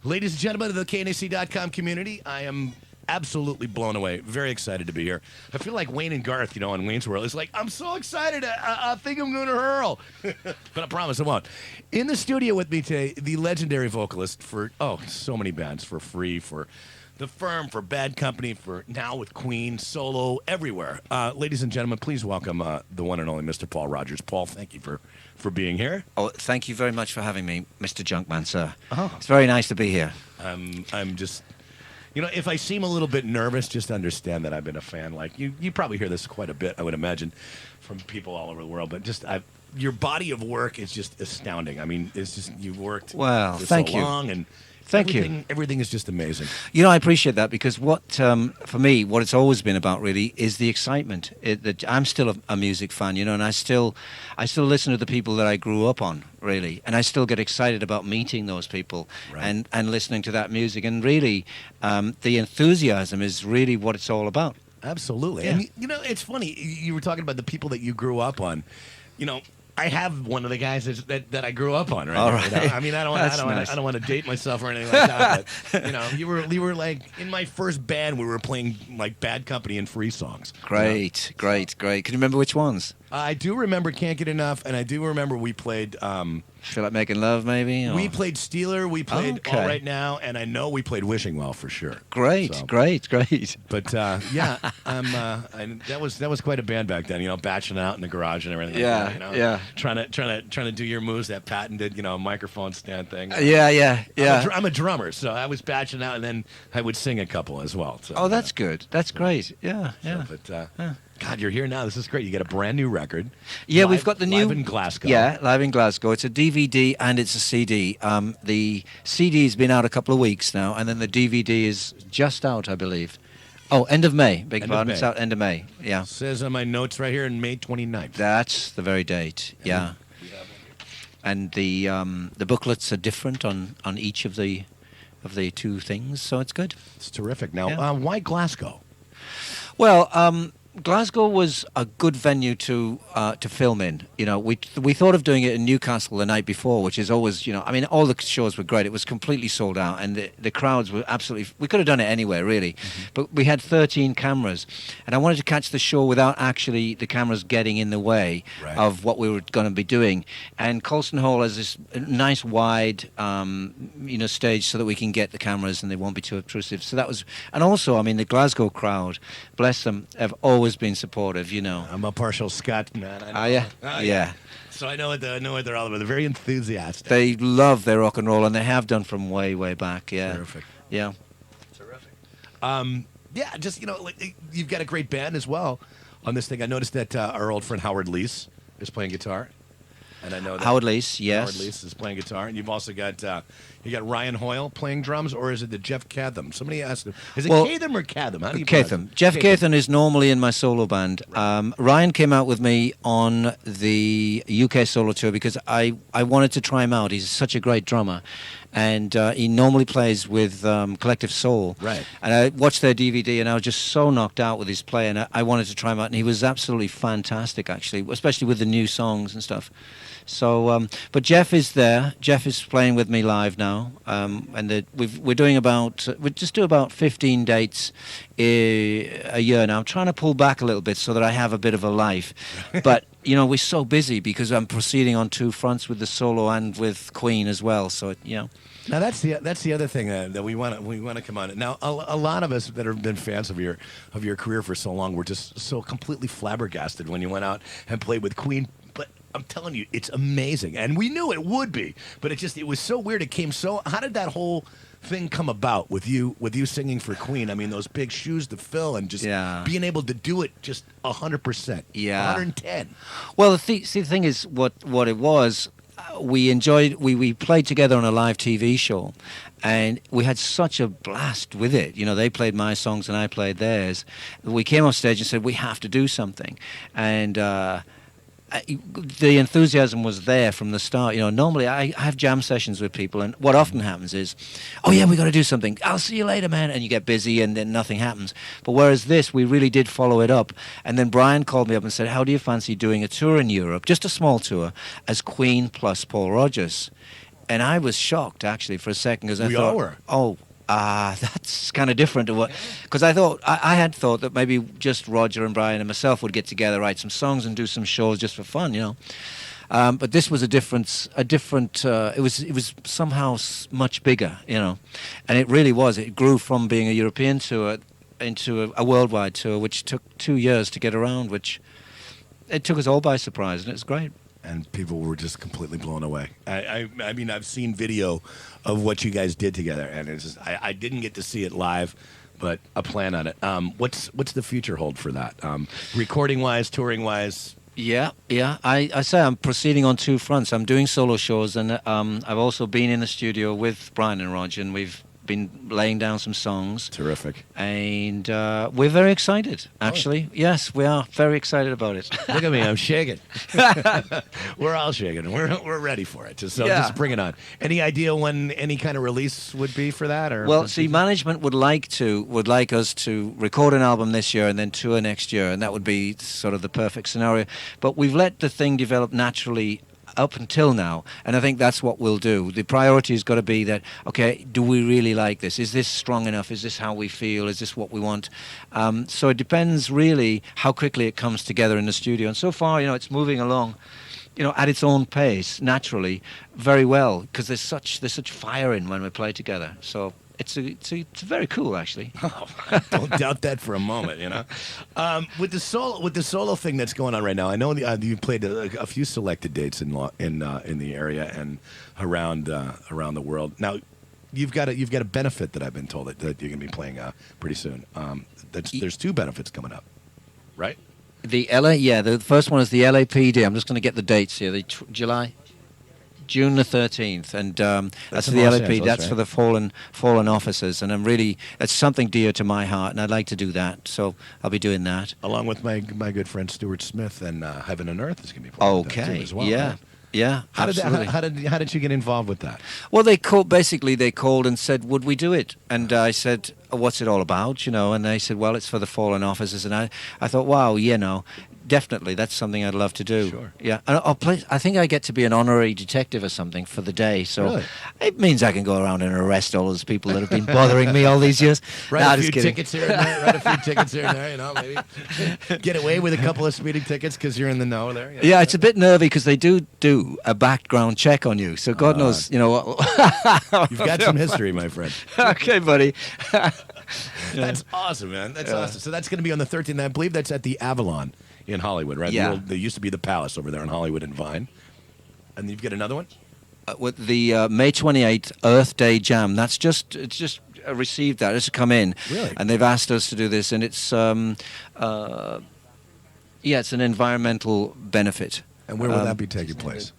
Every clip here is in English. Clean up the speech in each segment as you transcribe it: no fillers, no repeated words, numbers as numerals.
Ladies and gentlemen of the KNAC.com community, I am absolutely blown away. Very excited to be here. I feel like Wayne and Garth, on Wayne's World. It's like, I'm so excited. I think I'm going to hurl. But I promise I won't. In the studio with me today, the legendary vocalist for, so many bands. For Free, for The Firm, for Bad Company, for now with Queen, solo, everywhere. Ladies and gentlemen, please welcome the one and only Mr. Paul Rodgers. Paul, thank you for being here. Oh, thank you very much for having me, Mr. Junkman, sir. Oh. It's very nice to be here. I'm just... if I seem a little bit nervous, just understand that I've been a fan. Like, you probably hear this quite a bit, I would imagine, from people all over the world. But just your body of work is just astounding. I mean, it's just, you've worked for so long, and everything is just amazing. I appreciate that because for me, what it's always been about really is the excitement. I'm still a music fan, and I still listen to the people that I grew up on, really, and I still get excited about meeting those people and listening to that music. And really, the enthusiasm is really what it's all about. Absolutely. Yeah. And it's funny. You were talking about the people that you grew up on. I have one of the guys that I grew up on, right? All right. I mean, I don't want to date myself or anything like that. But you were like in my first band. We were playing like Bad Company and Free songs. Great. Can you remember which ones? I do remember Can't Get Enough, and I do remember we played. Feel Like Making Love, maybe? Or? We played Steeler, we played All Right Now, and I know we played Wishing Well for sure. Great. But that was quite a band back then. Batching out in the garage and everything. Yeah. Trying to do your moves, that patented microphone stand thing. Yeah. I'm a drummer, so I was batching out, and then I would sing a couple as well. So, that's good. That's great. Yeah. God, you're here now. This is great. You got a brand new record. Yeah, we've got the new... Live in Glasgow. Yeah, Live in Glasgow. It's a DVD and it's a CD. The CD's been out a couple of weeks now, and then the DVD is just out, I believe. Oh, end of May. Beg pardon. It's out end of May. Yeah. It says on my notes right here in May 29th. That's the very date. Yeah. And the booklets are different on each of the two things, so it's good. It's terrific. Now, why Glasgow? Well, Glasgow was a good venue to film in. We thought of doing it in Newcastle the night before, which is always, all the shows were great. It was completely sold out, and the crowds were absolutely... We could have done it anywhere, really. Mm-hmm. But we had 13 cameras, and I wanted to catch the show without actually the cameras getting in the way of what we were going to be doing. And Colston Hall has this nice wide, stage so that we can get the cameras and they won't be too obtrusive. So that was... And also, the Glasgow crowd, bless them, have always been supportive, I'm a partial Scot man. Yeah. So I know what they're all about. They're very enthusiastic. They love their rock and roll, and they have done from way, way back. Yeah. Terrific. Yeah. Terrific. Just you've got a great band as well on this thing. I noticed that our old friend Howard Leese is playing guitar, and I know that Howard Leese, yes. Howard Leese is playing guitar, and you've also got Ryan Hoyle playing drums, or is it the Jeff Catham? Somebody asked him. Is it Catham or Catham? How do you Catham. Jeff Catham is normally in my solo band. Right. Ryan came out with me on the UK solo tour because I wanted to try him out. He's such a great drummer. And he normally plays with Collective Soul. Right. And I watched their DVD, and I was just so knocked out with his play, and I wanted to try him out. And he was absolutely fantastic, actually, especially with the new songs and stuff. So, but Jeff is there. Jeff is playing with me live now, and we just do about 15 dates a year now. I'm trying to pull back a little bit so that I have a bit of a life, but we're so busy because I'm proceeding on two fronts with the solo and with Queen as well. So Now that's the other thing that we want to come on. Now a lot of us that have been fans of your career for so long were just so completely flabbergasted when you went out and played with Queen. But I'm telling you, it's amazing, and we knew it would be. But it was so weird. It came so. How did that whole thing come about with you singing for Queen? Those big shoes to fill, and just being able to do it just 100%, 110. Well, the thing is, what it was. We played together on a live TV show, and we had such a blast with it. They played my songs and I played theirs. We came off stage and said, we have to do something. And the enthusiasm was there from the start. Normally I have jam sessions with people, and what often happens is, we got to do something. I'll see you later, man. And you get busy, and then nothing happens. But whereas this, we really did follow it up. And then Brian called me up and said, how do you fancy doing a tour in Europe, just a small tour, as Queen plus Paul Rodgers? And I was shocked, actually, for a second, because I We thought, all were. oh, that's kind of different to what... Because I had thought that maybe just Roger and Brian and myself would get together, write some songs and do some shows just for fun, you know. But this was a different. It was somehow much bigger, you know, and it really was. It grew from being a European tour into a worldwide tour, which took 2 years to get around. Which it took us all by surprise, and it's great. And people were just completely blown away. I mean, I've seen video of what you guys did together, and it's just, I didn't get to see it live, but I plan on it. What's the future hold for that? Recording wise, touring wise. Yeah. I say I'm proceeding on two fronts. I'm doing solo shows, and I've also been in the studio with Brian and Roger, and we've been laying down some songs. Terrific. And we're very excited, actually. Yes, we are very excited about it. Look at me, I'm shaking. We're all shaking. We're ready for it. So just bring it on. Any idea when any kind of release would be for that? Or well, see, management would like us to record an album this year and then tour next year, and that would be sort of the perfect scenario. But we've let the thing develop naturally up until now, and I think that's what we'll do. The priority has got to be that, okay, do we really like this? Is this strong enough? Is this how we feel? Is this what we want? So it depends really how quickly it comes together in the studio. And so far, you know, it's moving along, you know, at its own pace, naturally, very well, because there's such fire in when we play together. So it's very cool, actually. Oh, I don't doubt that for a moment. You know, with the solo thing that's going on right now. I know you played a few selected dates in the area and around the world. Now, you've got a benefit that I've been told that you're going to be playing pretty soon. There's two benefits coming up, right? The first one is the LAPD. I'm just going to get the dates here. June the 13th, and that's for the LAPD. That's right? For the fallen officers, and that's something dear to my heart, and I'd like to do that. So I'll be doing that along with my good friend Stuart Smith, and Heaven and Earth is going to be playing that too as well. Yeah. Right? Yeah, how did you get involved with that? Well, they called and said, would we do it? And I said, what's it all about, you know? And they said, well, it's for the fallen officers. And I thought, wow, you know, definitely, that's something I'd love to do. Sure. Yeah, and I'll play. I think I get to be an honorary detective or something for the day. So really? It means I can go around and arrest all those people that have been bothering me all these years. Write a few tickets here and there. Write a few tickets here and there. You know, maybe get away with a couple of speeding tickets because you're in the know there. Yeah, it's a bit nervy because they do a background check on you. So God knows, you know. You've got some history, my friend. Okay, buddy. That's awesome, man. That's awesome. So that's going to be on the 13th. I believe that's at the Avalon in Hollywood, right? Yeah. There used to be the Palace over there in Hollywood and Vine. And you've got another one? With the May 28th Earth Day Jam. It's just received that. It's come in. Really? And they've asked us to do this, and it's it's an environmental benefit. And where will that be taking place?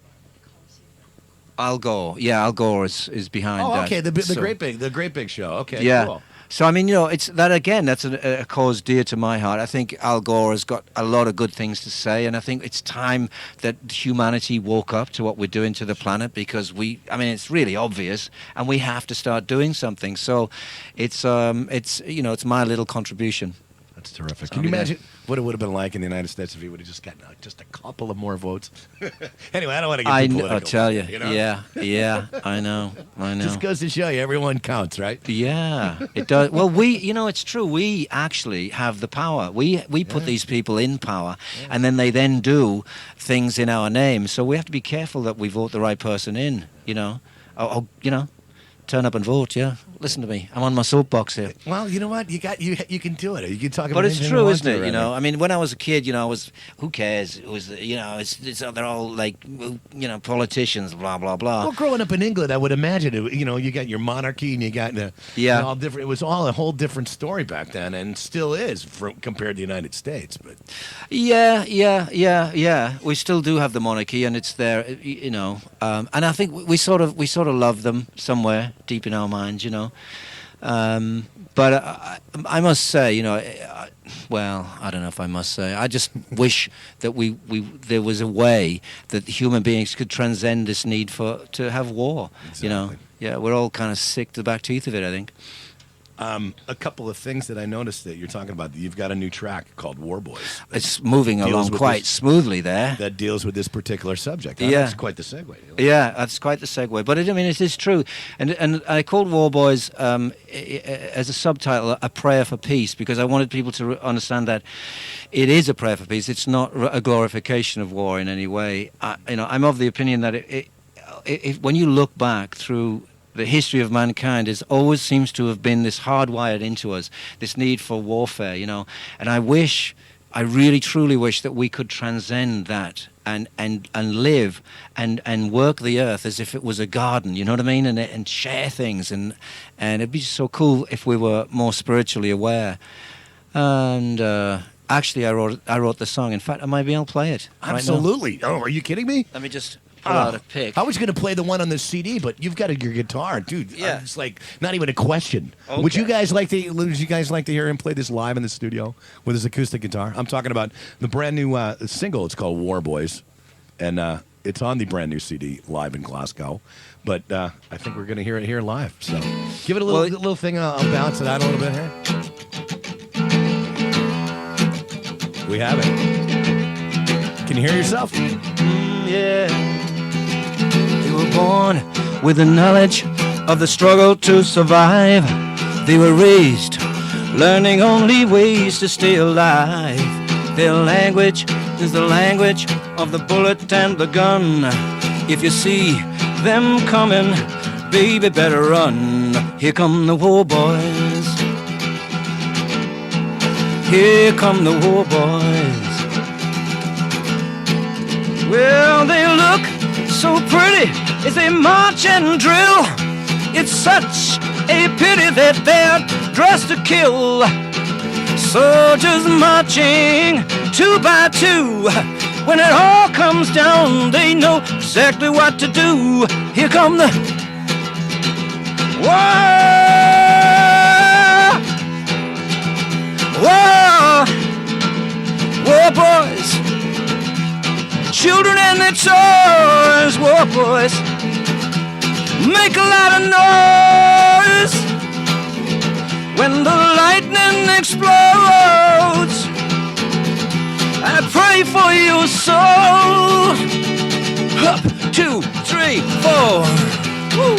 Al Gore. Yeah, Al Gore is behind that. Oh, okay. The great big show. Okay, yeah. Cool. So, I mean, you know, it's that again, that's a cause dear to my heart. I think Al Gore has got a lot of good things to say, and I think it's time that humanity woke up to what we're doing to the planet, because it's really obvious, and we have to start doing something. So it's it's my little contribution. That's terrific. Can you imagine what it would have been like in the United States if he would have just gotten just a couple of more votes? Anyway, I don't want to get too political. I'll tell you. You know? Yeah, I know. Just goes to show you, everyone counts, right? Yeah, it does. Well, it's true. We actually have the power. We put these people in power, and then they do things in our name. So we have to be careful that we vote the right person in, you know. Turn up and vote, yeah. Listen to me. I'm on my soapbox here. Well, you know what? You can do it. You can talk about it. But it's true, isn't it? You know, I mean, when I was a kid, you know, who cares? It was, you know, they're all like, you know, politicians, blah, blah, blah. Well, growing up in England, I would imagine, you know, you got your monarchy and you got all different. It was all a whole different story back then, and still is compared to the United States. But yeah. We still do have the monarchy, and it's there, you know. And I think we sort of love them somewhere deep in our minds, you know. But I must say, you know, I don't know if I must say. I just wish that there was a way that human beings could transcend this need to have war. Exactly. You know, yeah, we're all kind of sick to the back teeth of it, I think. A couple of things that I noticed that you're talking about. You've got a new track called War Boys. It's moving along quite smoothly there. That deals with this particular subject. Yeah. That's quite the segue. Yeah, that's quite the segue. But it is true. And I called War Boys as a subtitle, A Prayer for Peace, because I wanted people to understand that it is a prayer for peace. It's not a glorification of war in any way. I'm of the opinion that when you look back through the history of mankind, it always seems to have been this hardwired into us, this need for warfare, And I really truly wish that we could transcend that and live and work the earth as if it was a garden, you know what I mean? And share things, and it'd be so cool if we were more spiritually aware. And actually, I wrote the song. In fact, I might be able to play it. Absolutely. Right now. Oh, are you kidding me? Let me just pull out a pick. I was going to play the one on the CD, but you've got your guitar, dude. Yeah. It's like not even a question. Okay. Would you guys like to hear him play this live in the studio with his acoustic guitar? I'm talking about the brand new single. It's called War Boys, and it's on the brand new CD, live in Glasgow. But I think we're going to hear it here live. So give it a little thing. I'll bounce it out a little bit here. We have it. Can you hear yourself? Yeah. They were born with the knowledge of the struggle to survive. They were raised learning only ways to stay alive. Their language is the language of the bullet and the gun. If you see them coming, baby, better run. Here come the war boys. Here come the war boys. Well, they look so pretty as they march and drill. It's such a pity that they're dressed to kill. Soldiers marching 2 by 2. When it all comes down, they know exactly what to do. Here come the war boys. Children and their toys, war boys, make a lot of noise when the lightning explodes. I pray for your soul. Up, 2, 3, 4. Woo.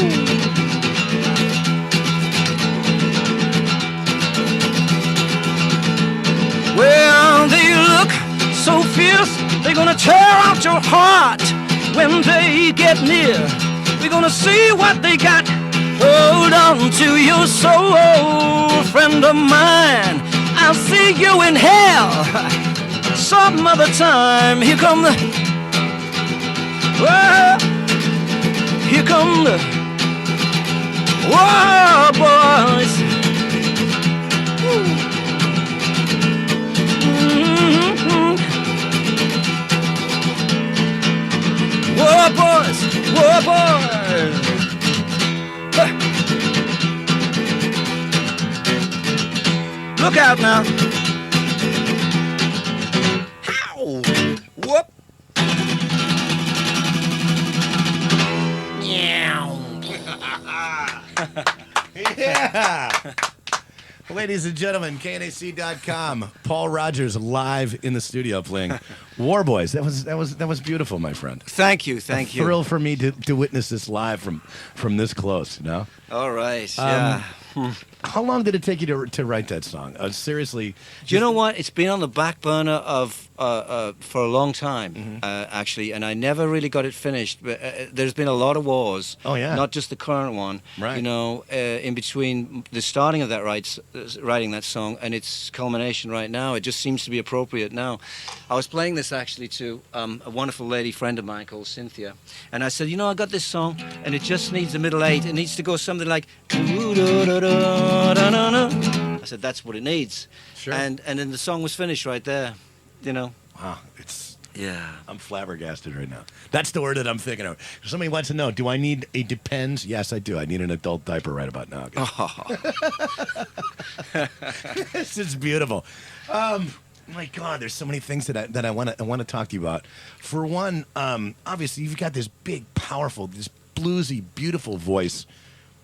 Well, they look so fierce, they're gonna tear out your heart when they get near. We're gonna see what they got. Hold on to your soul, friend of mine. I'll see you in hell some other time. Here come the here come the war boys. War boys, war boys. Look out now. Ow. Whoop. Yeah. Ladies and gentlemen, KNAC.com. Paul Rodgers live in the studio playing War Boys. That was beautiful, my friend. Thank you. A thrill for me to witness this live from this close, you know? All right. Yeah. How long did it take you to write that song? Seriously. Do you know what? It's been on the back burner of for a long time, actually, and I never really got it finished. But there's been a lot of wars. Oh, yeah. Not just the current one. Right. You know, in between the starting of that writing that song and its culmination right now, it just seems to be appropriate now. I was playing this actually to a wonderful lady friend of mine called Cynthia, and I said, you know, I got this song, and it just needs a middle eight. It needs to go something like. I said, that's what it needs. Sure. And then the song was finished right there, you know. Wow, it's... Yeah. I'm flabbergasted right now. That's the word that I'm thinking of. Somebody wants to know, do I need a Depends? Yes, I do. I need an adult diaper right about now. This is beautiful. My God, there's so many things that I want to talk to you about. For one, obviously, you've got this big, powerful, this bluesy, beautiful voice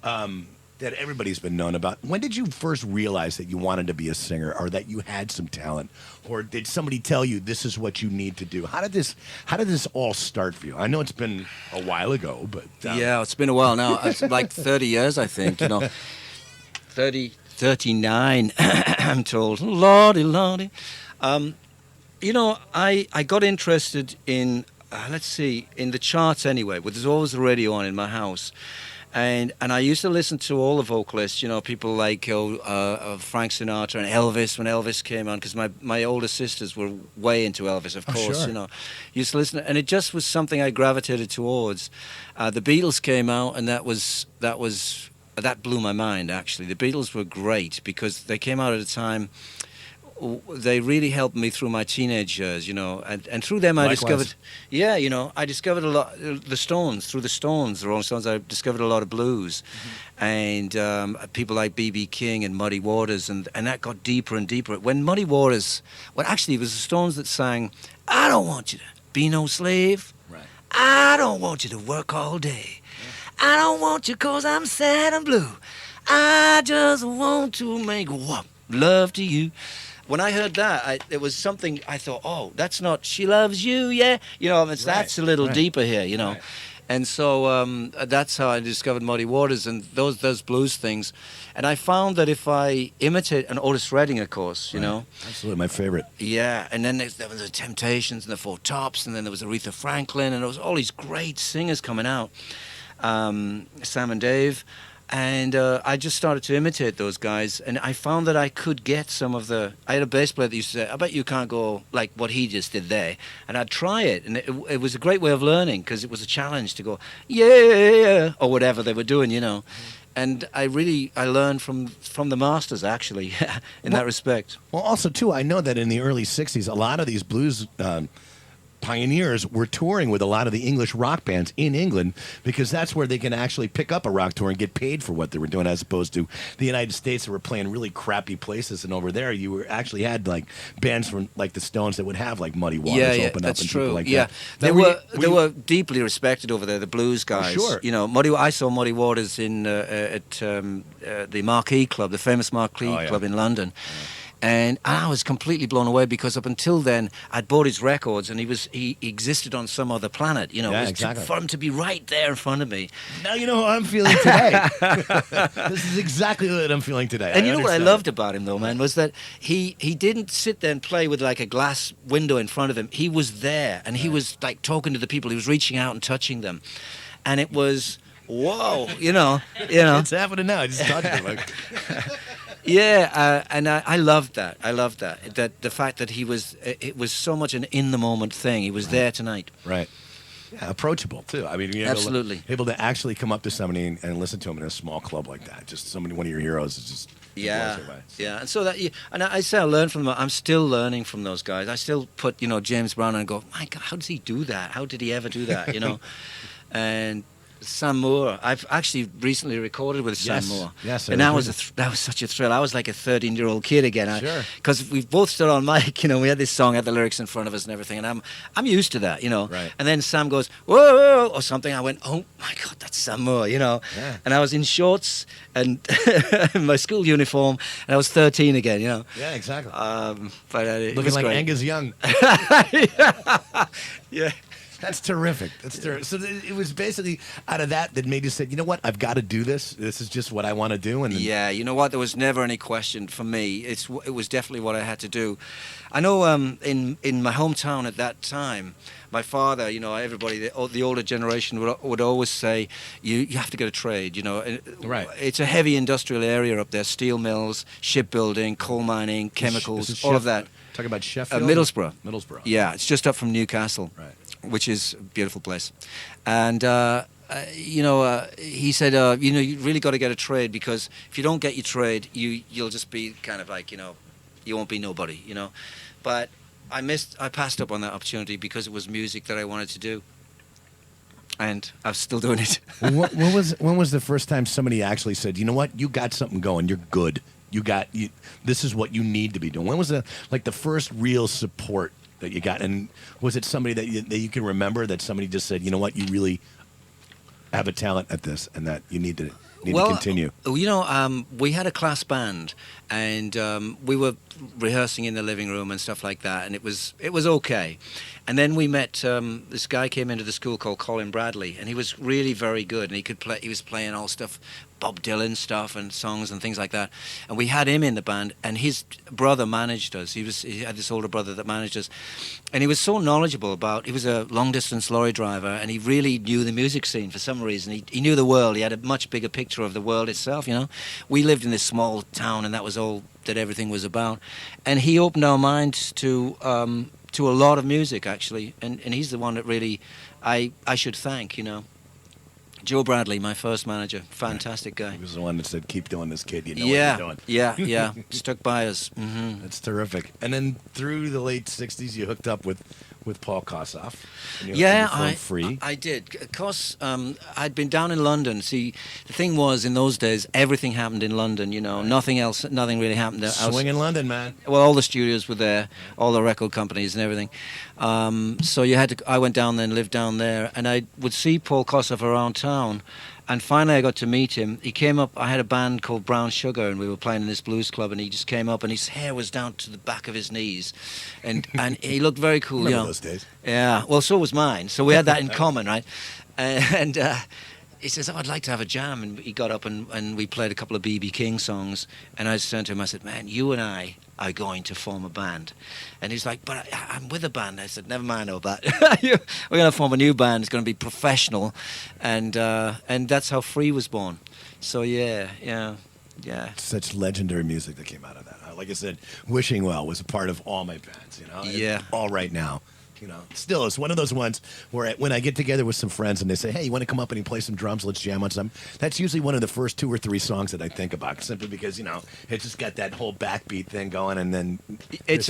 that that everybody's been known about. When did you first realize that you wanted to be a singer, or that you had some talent, or did somebody tell you this is what you need to do? How did this all start for you? I know it's been a while ago, but yeah, it's been a while now. It's like 30 years, I think. 39. I'm told. Lordy, lordy. I got interested in, in the charts anyway. But there's always the radio on in my house. And I used to listen to all the vocalists, people like Frank Sinatra and Elvis when Elvis came on, because my older sisters were way into Elvis, of course. Sure. Used to listen, and it just was something I gravitated towards. The Beatles came out, and that blew my mind. Actually, the Beatles were great because they came out at a time. They really helped me through my teenage years, and through them I discovered, I discovered a lot. The Stones, through the Rolling Stones, I discovered a lot of blues, and people like B.B. King and Muddy Waters, and that got deeper and deeper. When Muddy Waters, actually it was the Stones that sang, "I don't want you to be no slave, right. I don't want you to work all day, I don't want you 'cause I'm sad and blue, I just want to make love to you." When I heard that, it was something I thought, oh, that's not "She Loves You," yeah? That's a little deeper here, Right. And so that's how I discovered Muddy Waters and those blues things. And I found that if I imitate, and Otis Redding, of course, Absolutely, my favorite. Yeah, and then there was the Temptations and the Four Tops, and then there was Aretha Franklin, and there was all these great singers coming out, Sam and Dave. And I just started to imitate those guys, and I found that I could get some of the... I had a bass player that used to say, "I bet you can't go like what he just did there." And I'd try it, and it was a great way of learning, because it was a challenge to go, yeah, or whatever they were doing, And I learned from the masters, actually, in that respect. Well, also, too, I know that in the early 60s, a lot of these blues... pioneers were touring with a lot of the English rock bands in England, because that's where they can actually pick up a rock tour and get paid for what they were doing, as opposed to the United States that were playing really crappy places. And over there, you actually had like bands from like the Stones that would have like Muddy Waters open up and people like that. They were deeply respected over there, the blues guys. Oh, sure. I saw Muddy Waters at the Marquee Club, the famous Marquee Club in London. Yeah. And I was completely blown away, because up until then I'd bought his records, and he existed on some other planet. Exactly. For him to be right there in front of me. Now you know how I'm feeling today. This is exactly what I'm feeling today. And what I loved about him, though, man, was that he didn't sit there and play with like a glass window in front of him. He was there, and he was like talking to the people. He was reaching out and touching them, and it was whoa, It's happening now. I just talked to him. Yeah, and I loved that. I loved that. That the fact that it was so much an in the moment thing. He was there tonight. Right. Yeah, approachable too. I mean, you're absolutely able to actually come up to somebody and listen to him in a small club like that. Just one of your heroes is just. Yeah, and so I say I learned from them. I'm still learning from those guys. I still put James Brown and go, my God, how does he do that? How did he ever do that? And Sam Moore. I've actually recently recorded with Sam Moore. Yes, and that was such a thrill. I was like a 13-year-old kid again. Sure. Because we both stood on mic. We had this song, had the lyrics in front of us and everything, and I'm used to that. Right. And then Sam goes, "Whoa," or something. I went, "Oh my God, that's Sam Moore," Yeah. And I was in shorts and my school uniform, and I was 13 again. Yeah, exactly. But it looking was like great. Angus Young. Yeah. That's terrific. So it was basically out of that made you say, you know what, I've got to do this. This is just what I want to do. And yeah, you know what? There was never any question for me. It was definitely what I had to do. I know in my hometown at that time, my father, everybody, the older generation would always say, you have to get a trade. Right. It's a heavy industrial area up there: steel mills, shipbuilding, coal mining, chemicals, all of that. Talking about Sheffield? Middlesbrough. Yeah, it's just up from Newcastle. Right. Which is a beautiful place. And, he said, you really got to get a trade, because if you don't get your trade, you'll just be kind of like, you won't be nobody, But I passed up on that opportunity because it was music that I wanted to do. And I'm still doing it. When was the first time somebody actually said, you know what, you got something going, you're good. This is what you need to be doing? When was the first real support that you got? And was it somebody that you can remember, that somebody just said, you know what, you really have a talent at this, and that you need to? need to continue? We had a class band, and we were rehearsing in the living room and stuff like that, and it was okay. And then we met this guy came into the school called Colin Bradley, and he was really very good, and he could play. He was playing all stuff, Bob Dylan stuff and songs and things like that. And we had him in the band, and his brother managed us. He had this older brother that managed us, and he was so knowledgeable about. He was a long distance lorry driver, and he really knew the music scene for some reason. He knew the world. He had a much bigger picture of the world itself. We lived in this small town, and that was all that everything was about. And he opened our minds to a lot of music, actually, and he's the one that really I should thank. Joe Bradley, my first manager, fantastic guy. He was the one that said, "Keep doing this, kid. You know what you're doing." Yeah, stuck by us. Mm-hmm. That's terrific. And then through the late '60s, you hooked up with Paul Kossoff. I did. Of course, I'd been down in London. See, the thing was, in those days, everything happened in London. Right. Nothing really happened there. Swing in London, man. Well, all the studios were there, all the record companies and everything. So I went down there and lived down there, and I would see Paul Kossoff around town. And finally I got to meet him. He came up, I had a band called Brown Sugar, and we were playing in this blues club, and he just came up, and his hair was down to the back of his knees. And he looked very cool. Remember those days. Yeah, well, so was mine. So we had that in common, right? And he says, "I'd like to have a jam." And he got up, and we played a couple of B.B. King songs. And I turned to him, I said, "Man, you and I are going to form a band." And he's like, "But I'm with a band." I said, "Never mind all that. We're going to form a new band. It's going to be professional." And that's how Free was born. So yeah. Such legendary music that came out of that. Like I said, Wishing Well was a part of all my bands. Yeah. All right now. Still, it's one of those ones where when I get together with some friends and they say, "Hey, you want to come up and play some drums? Let's jam on some." That's usually one of the first 2 or 3 songs that I think about, simply because it's just got that whole backbeat thing going, and then it's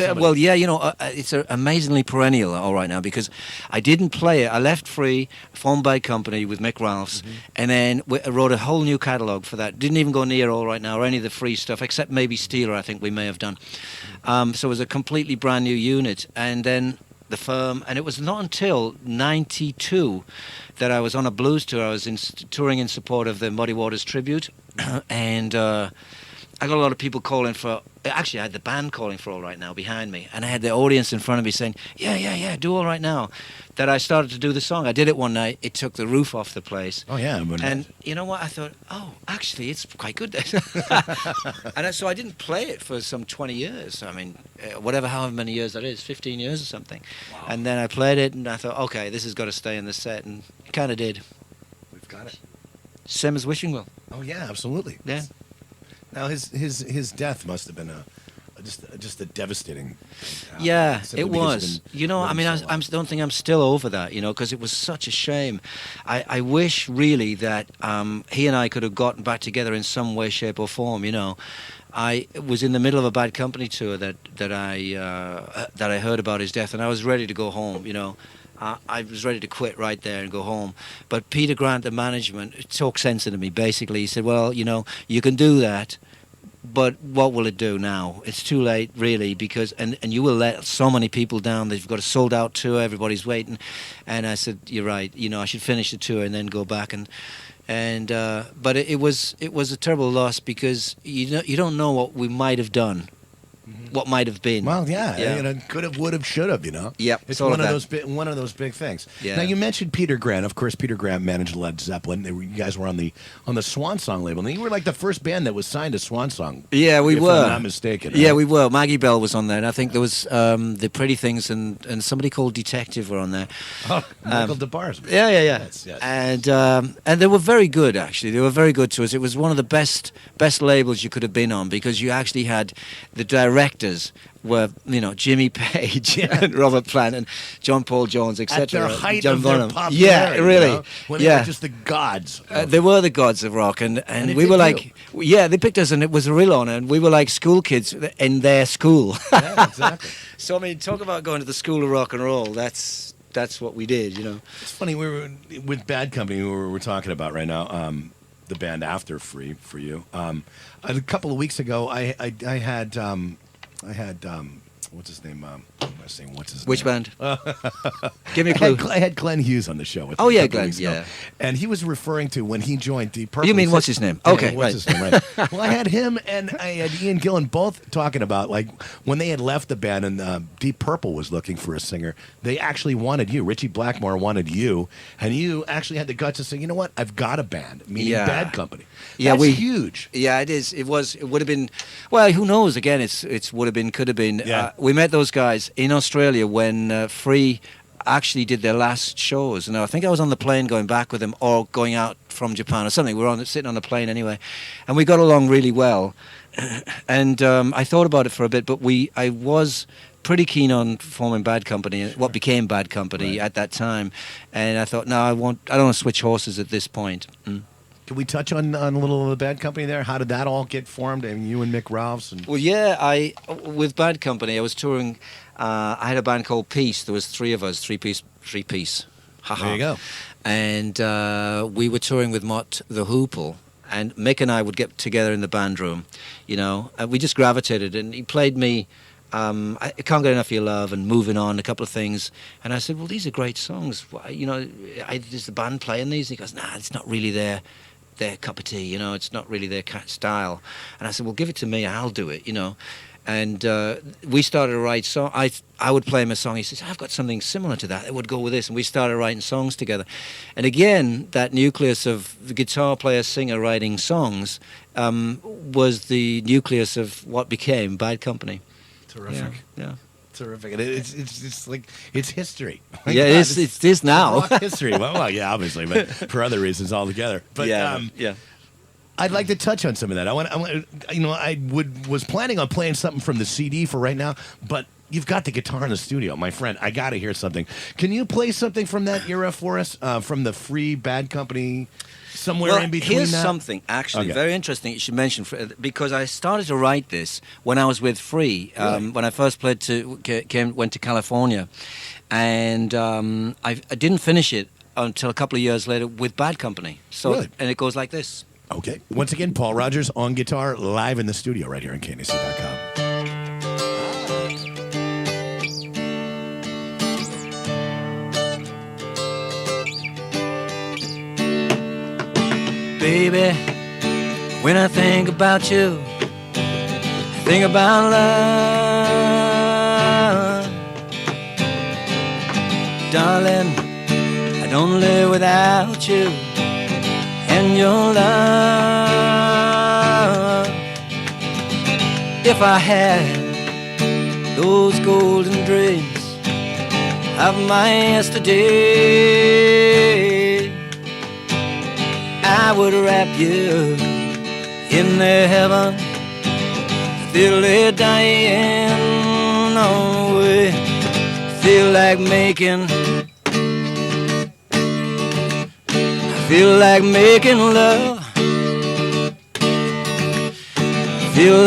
amazingly perennial all right now, because I didn't play it. I left Free, formed by company with Mick Ralphs, and then wrote a whole new catalogue for that. Didn't even go near All Right Now or any of the Free stuff, except maybe Steeler. I think we may have done. So it was a completely brand new unit, and then the Firm, and it was not until '92 that I was on a blues tour. I was touring in support of the Muddy Waters tribute, and I got a lot of people calling for. Actually, I had the band calling for All Right Now behind me, and I had the audience in front of me saying, "Yeah, do All Right Now." That I started to do the song. I did it one night. It took the roof off the place. Oh yeah, and you know what? I thought, actually, it's quite good. And so I didn't play it for some 20 years. I mean, however many years that is, 15 years or something. Wow. And then I played it, and I thought, okay, this has got to stay in the set, and it kind of did. We've got it. Same as Wishing Well. Oh yeah, absolutely. Yeah. Now his death must have been just a devastating thing. Yeah, it was. I don't think I'm still over that, because it was such a shame. I wish really that he and I could have gotten back together in some way, shape or form, I was in the middle of a Bad Company tour that I heard about his death, and I was ready to go home, I was ready to quit right there and go home. But Peter Grant, the management, talked sense into me, basically. He said, "Well, you can do that, but what will it do now? It's too late, really, because and you will let so many people down. They've got a sold-out tour. Everybody's waiting." And I said, "You're right. I should finish the tour and then go back." But it was a terrible loss, because you don't know what we might have done. What might have been. Well, yeah. Could have, would have, should have. Yep. It's one of those big things. Yeah. Now you mentioned Peter Grant. Of course, Peter Grant managed Led Zeppelin. You guys were on the Swan Song label. And you were like the first band that was signed to Swan Song. Yeah, we were. If I'm not mistaken. Yeah, we were. Maggie Bell was on there, and I think there was the Pretty Things and somebody called Detective were on there. Oh, Michael DeBar's. Yeah. Yes. And they were very good, actually. They were very good to us. It was one of the best labels you could have been on, because you actually had the directors were, Jimmy Page and Robert Plant and John Paul Jones, etc. At their height John of their Bonham. popularity. Yeah, really. When they were just the gods. They were the gods of rock, and we were like, they picked us, and it was a real honor, and we were like school kids in their school. Yeah, exactly. So, talk about going to the school of rock and roll. That's what we did, It's funny, we were with Bad Company, who we're talking about right now, the band after Free for you. A couple of weeks ago, I had What's his name? I'm saying what's his Which name? band? Give me a clue. I had Glenn Hughes on the show. With Oh, me a yeah, couple Glenn, weeks ago. yeah. And he was referring to when he joined Deep Purple. You mean He what's said- his name? Yeah, Okay, what's right. his name, right. Well, I had him and I had Ian Gillan both talking about, like, when they had left the band and Deep Purple was looking for a singer, they actually wanted you. Richie Blackmore wanted you, and you actually had the guts to say, you know what, I've got a band, meaning Yeah. Bad Company. Yeah, That's huge. Yeah, it is. It would have been. Well, who knows? Again, it's would have been, could have been. Yeah. We met those guys in Australia when Free actually did their last shows. And I think I was on the plane going back with them, or going out from Japan or something. We were sitting on the plane anyway, and we got along really well. And I thought about it for a bit, but I was pretty keen on forming Bad Company, what became Bad Company at that time. And I thought, no, I don't want to switch horses at this point. Can we touch on a little of the Bad Company there? How did that all get formed? And you and Mick Ralphs and Well, yeah, with Bad Company, I was touring. I had a band called Peace. There was three of us, three piece. there you go. And we were touring with Mott the Hoople, and Mick and I would get together in the band room, and we just gravitated. And he played me I Can't Get Enough of Your Love and Moving On, a couple of things. And I said, well, these are great songs. Is the band playing these? And he goes, nah, it's not really their cup of tea, it's not really their style. And I said, well, give it to me, I'll do it, And we started to write songs. I would play him a song. He says, I've got something similar to that. It would go with this. And we started writing songs together. And again, that nucleus of the guitar player, singer writing songs was the nucleus of what became Bad Company. Terrific. Yeah. Terrific. And it's like, it's history. Like, Yeah, it is now. Rock history. Well, yeah, obviously, but for other reasons altogether. But yeah. I'd like to touch on some of that. I was planning on playing something from the CD for right now, but you've got the guitar in the studio, my friend. I got to hear something. Can you play something from that era for us, from the Free Bad Company, somewhere in between here's that? something actually very interesting you should mention, because I started to write this when I was with Free, when I first went to California, and I didn't finish it until a couple of years later with Bad Company. So, and it goes like this. Okay. Once again, Paul Rodgers on guitar, live in the studio right here on KNAC.com. Baby, when I think about you, I think about love. Darling, I don't live without you and your love. If I had those golden dreams of my yesterday, I would wrap you in their heaven till they're dying on the way. Feel like making love. Feel like making love. Feel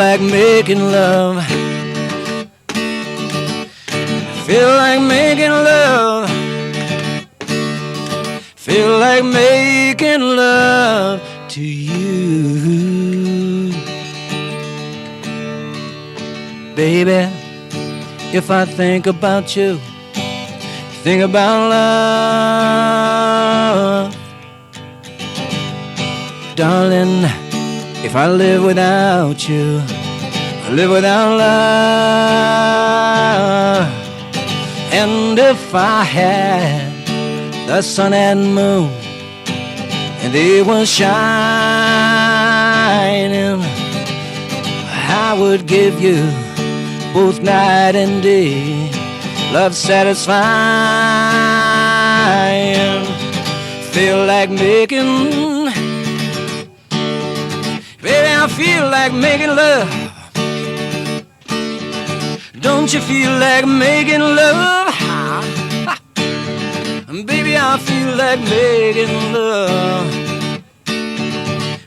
like making love. Feel like making love to you. Baby, if I think about you, think about love. Darling, if I live without you, I live without love. And if I had the sun and moon, and they were shining, I would give you both night and day, love satisfying. Feel like making, baby, I feel like making love. Don't you feel like making love? Baby, I feel like making love.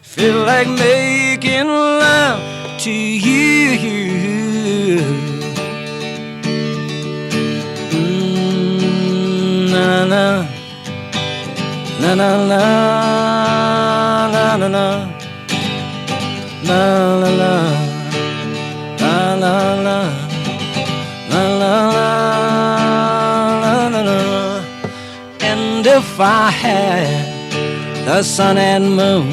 Feel like making love to you. Na na na na na na na na la la la la la la la I had the sun and moon,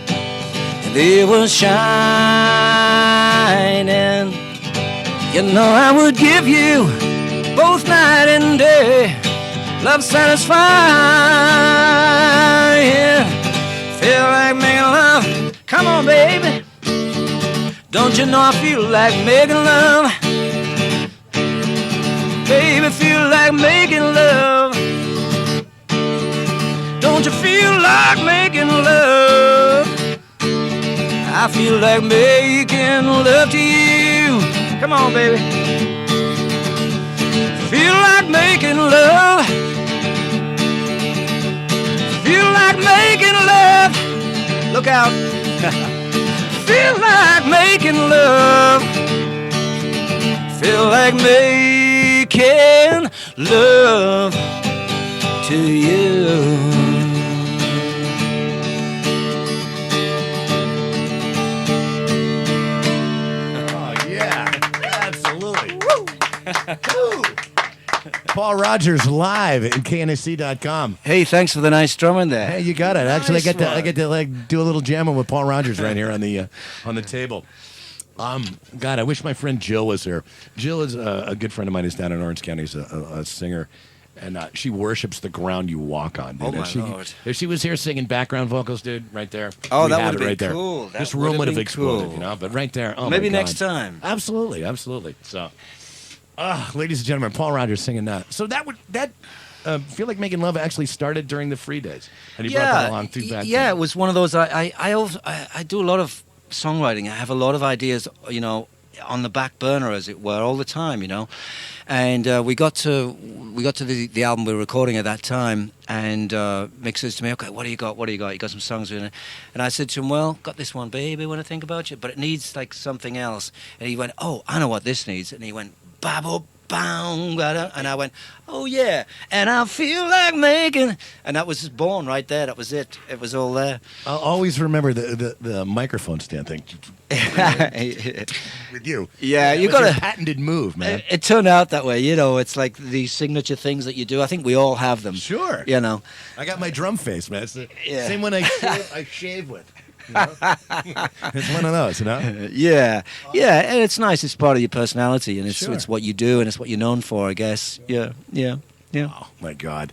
and they were shining, you know I would give you both night and day. Love satisfying, feel like making love. Come on, baby. Don't you know I feel like making love? Baby, feel like making love. Don't you feel like making love? I feel like making love to you. Come on, baby. Feel like making love. Feel like making love. Look out. Feel like making love. Feel like making love to you. Oh, yeah. Absolutely. Woo. Paul Rodgers live at KNSC.com. Hey, thanks for the nice drumming there. Hey, you got it. Actually, Nice I get to like do a little jamming with Paul Rodgers right here on the table. God, I wish my friend Jill was here. Jill is a good friend of mine who's down in Orange County. She's a singer, and she worships the ground you walk on, dude. Oh, my if Lord. If she was here singing background vocals, dude, right there. Oh, we that have would've it been right there. cool. That This would've room would have been exploded, cool. you know. But right there, oh Maybe my God. next time. Absolutely, absolutely. So, ladies and gentlemen, Paul Rodgers singing that. So that Feel Like Making Love actually started during the free days, and he brought that along through back. Yeah, it was one of those. I do a lot of songwriting. I have a lot of ideas, you know, on the back burner, as it were, all the time, you know. And we got to the album we were recording at that time, and Mick says to me, "Okay, what do you got? What do you got? You got some songs in it?" And I said to him, "Well, got this one, Baby, When I Think About You, but it needs like something else." And he went, "Oh, I know what this needs." And he went, "Babo." And I went, "Oh yeah," and I feel like making, and that was just born right there. That was it. It was all there. I'll always remember the microphone stand thing with you. Yeah, you got got a patented move, man. It turned out that way, you know. It's like these signature things that you do. I think we all have them. Sure. You know. I got my drum face, man. It's the Yeah. same one I shave with. You know? It's one of those, you know? Yeah, and it's nice. It's part of your personality, and it's Sure. it's what you do, and it's what you're known for, I guess. Yeah. Oh, my God.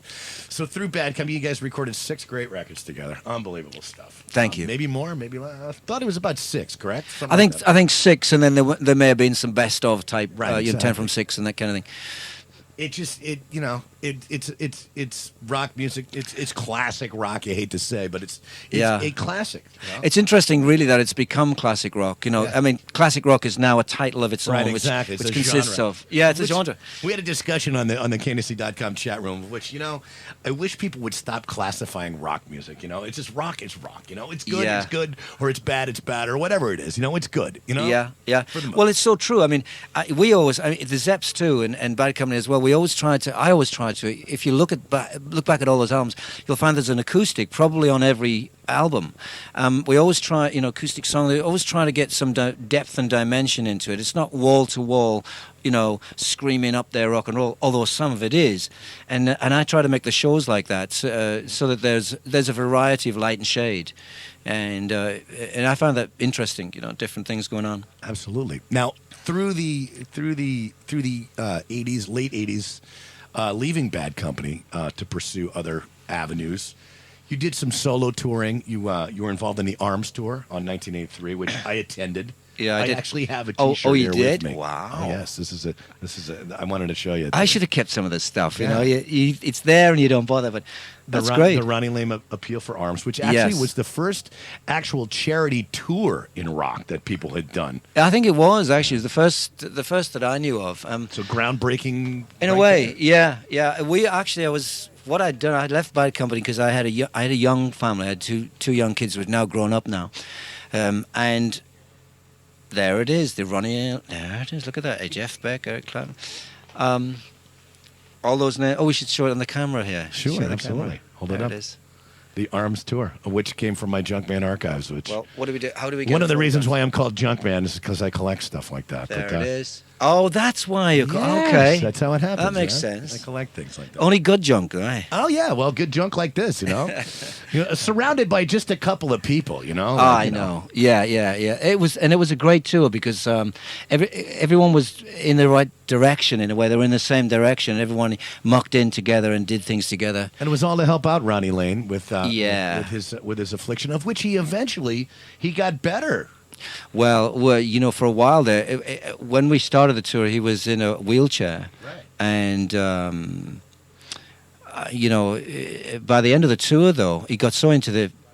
So through Bad Company, you guys recorded 6 great records together. Unbelievable stuff. Thank you. Maybe more, maybe less. I thought it was about 6, correct? Something like that. I think 6, and then there may have been some best of type, Right, you know, 10 from exactly. 6 and that kind of thing. It's rock music. It's classic rock. You hate to say, but it's Yeah. a classic. You know? It's interesting, really, that it's become classic rock. You know, Yeah. I mean, classic rock is now a title of its Right, own, exactly. which It's a consists genre. of it's a Which- genre. We had a discussion on the KNSC.com chat room, which, you know, I wish people would stop classifying rock music. You know, it's just rock is rock. You know, it's good, Yeah. it's good, or it's bad, or whatever it is. You know, it's good. You know. Yeah. For the most Well, it's so true. I mean, the Zeps too, and Bad Company as well. I always try to. If you look back at all those albums, you'll find there's an acoustic probably on every album. We always try, you know, acoustic song. They always try to get some depth and dimension into it. It's not wall to wall, you know, screaming up there rock and roll. Although some of it is, and I try to make the shows like that, so that there's a variety of light and shade, and I found that interesting. You know, different things going on. Absolutely. Now, through the 80s, late 80s, leaving Bad Company to pursue other avenues, you did some solo touring. You were involved in the Arms tour on 1983, which I attended. Yeah, I did. actually have a Oh, T-shirt you here did? with me. Wow. Oh, yes, this is a. I wanted to show you. I should have kept some of this stuff. You Yeah. know, it's there and you don't bother, but that's great. The Ronnie Lane Appeal for Arms, which actually Yes. was the first actual charity tour in rock that people had done. I think it was actually the first that I knew of. So groundbreaking. In a right way, there. yeah. What I'd done. I left Bad Company because I had a young family. I had two young kids who had now grown up now, and there it is. The Ronnie. There it is. Look at that. Jeff Beck, Eric Clapton. All those names. Oh, we should show it on the camera here. Sure, Show the absolutely. camera. Hold it There up. It is. The Arms tour, which came from my Junkman archives. Which Well, what do we do? How do we get one it of the for reasons you? why I'm called Junkman is because I collect stuff like that. There but, it is. Oh, that's why you Yes, okay. that's how it happens. That makes right? sense. I collect things like that. Only good junk, right? Oh yeah, well, good junk like this, surrounded by just a couple of people, I know. Yeah. It was a great tour because everyone was in the right direction in a way. They were in the same direction. Everyone mucked in together and did things together. And it was all to help out Ronnie Lane with Yeah. with his affliction, of which he eventually got better. Well, for a while there, when we started the tour, he was in a wheelchair, Right. and by the end of the tour, though, he got so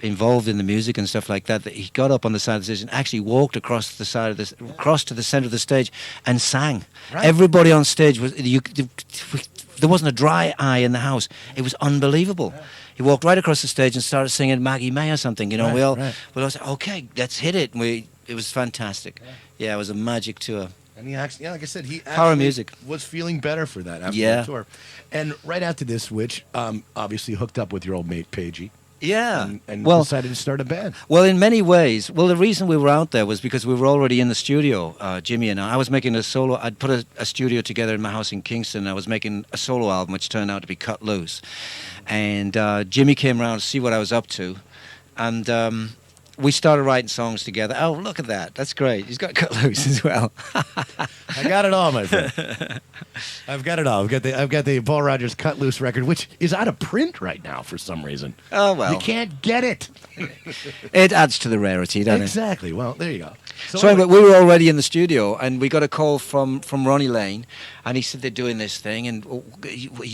involved in the music and stuff like that he got up on the side of the stage and actually walked across to the center of the stage and sang. Right. Everybody on stage there wasn't a dry eye in the house. It was unbelievable. Yeah. He walked right across the stage and started singing Maggie May or something. We all said, "Okay, let's hit it." And it was fantastic. Yeah, it was a magic tour. And he actually, like I said, he Power actually music. was feeling better for that after the tour. And right after this, which obviously hooked up with your old mate Pagey. Yeah. And decided to start a band. Well, in many ways. Well, the reason we were out there was because we were already in the studio, Jimmy and I. I was making a solo. I'd put a studio together in my house in Kingston. I was making a solo album, which turned out to be Cut Loose. And Jimmy came around to see what I was up to. And we started writing songs together. Oh, look at that. That's great. He's got Cut Loose as well. I got it all, my friend. I've got it all. I've got the Paul Rodgers Cut Loose record, which is out of print right now for some reason. Oh, well. You can't get it. It adds to the rarity, doesn't it? Exactly. Well, there you go. So anyway, we were already in the studio, and we got a call from Ronnie Lane, and he said they're doing this thing, and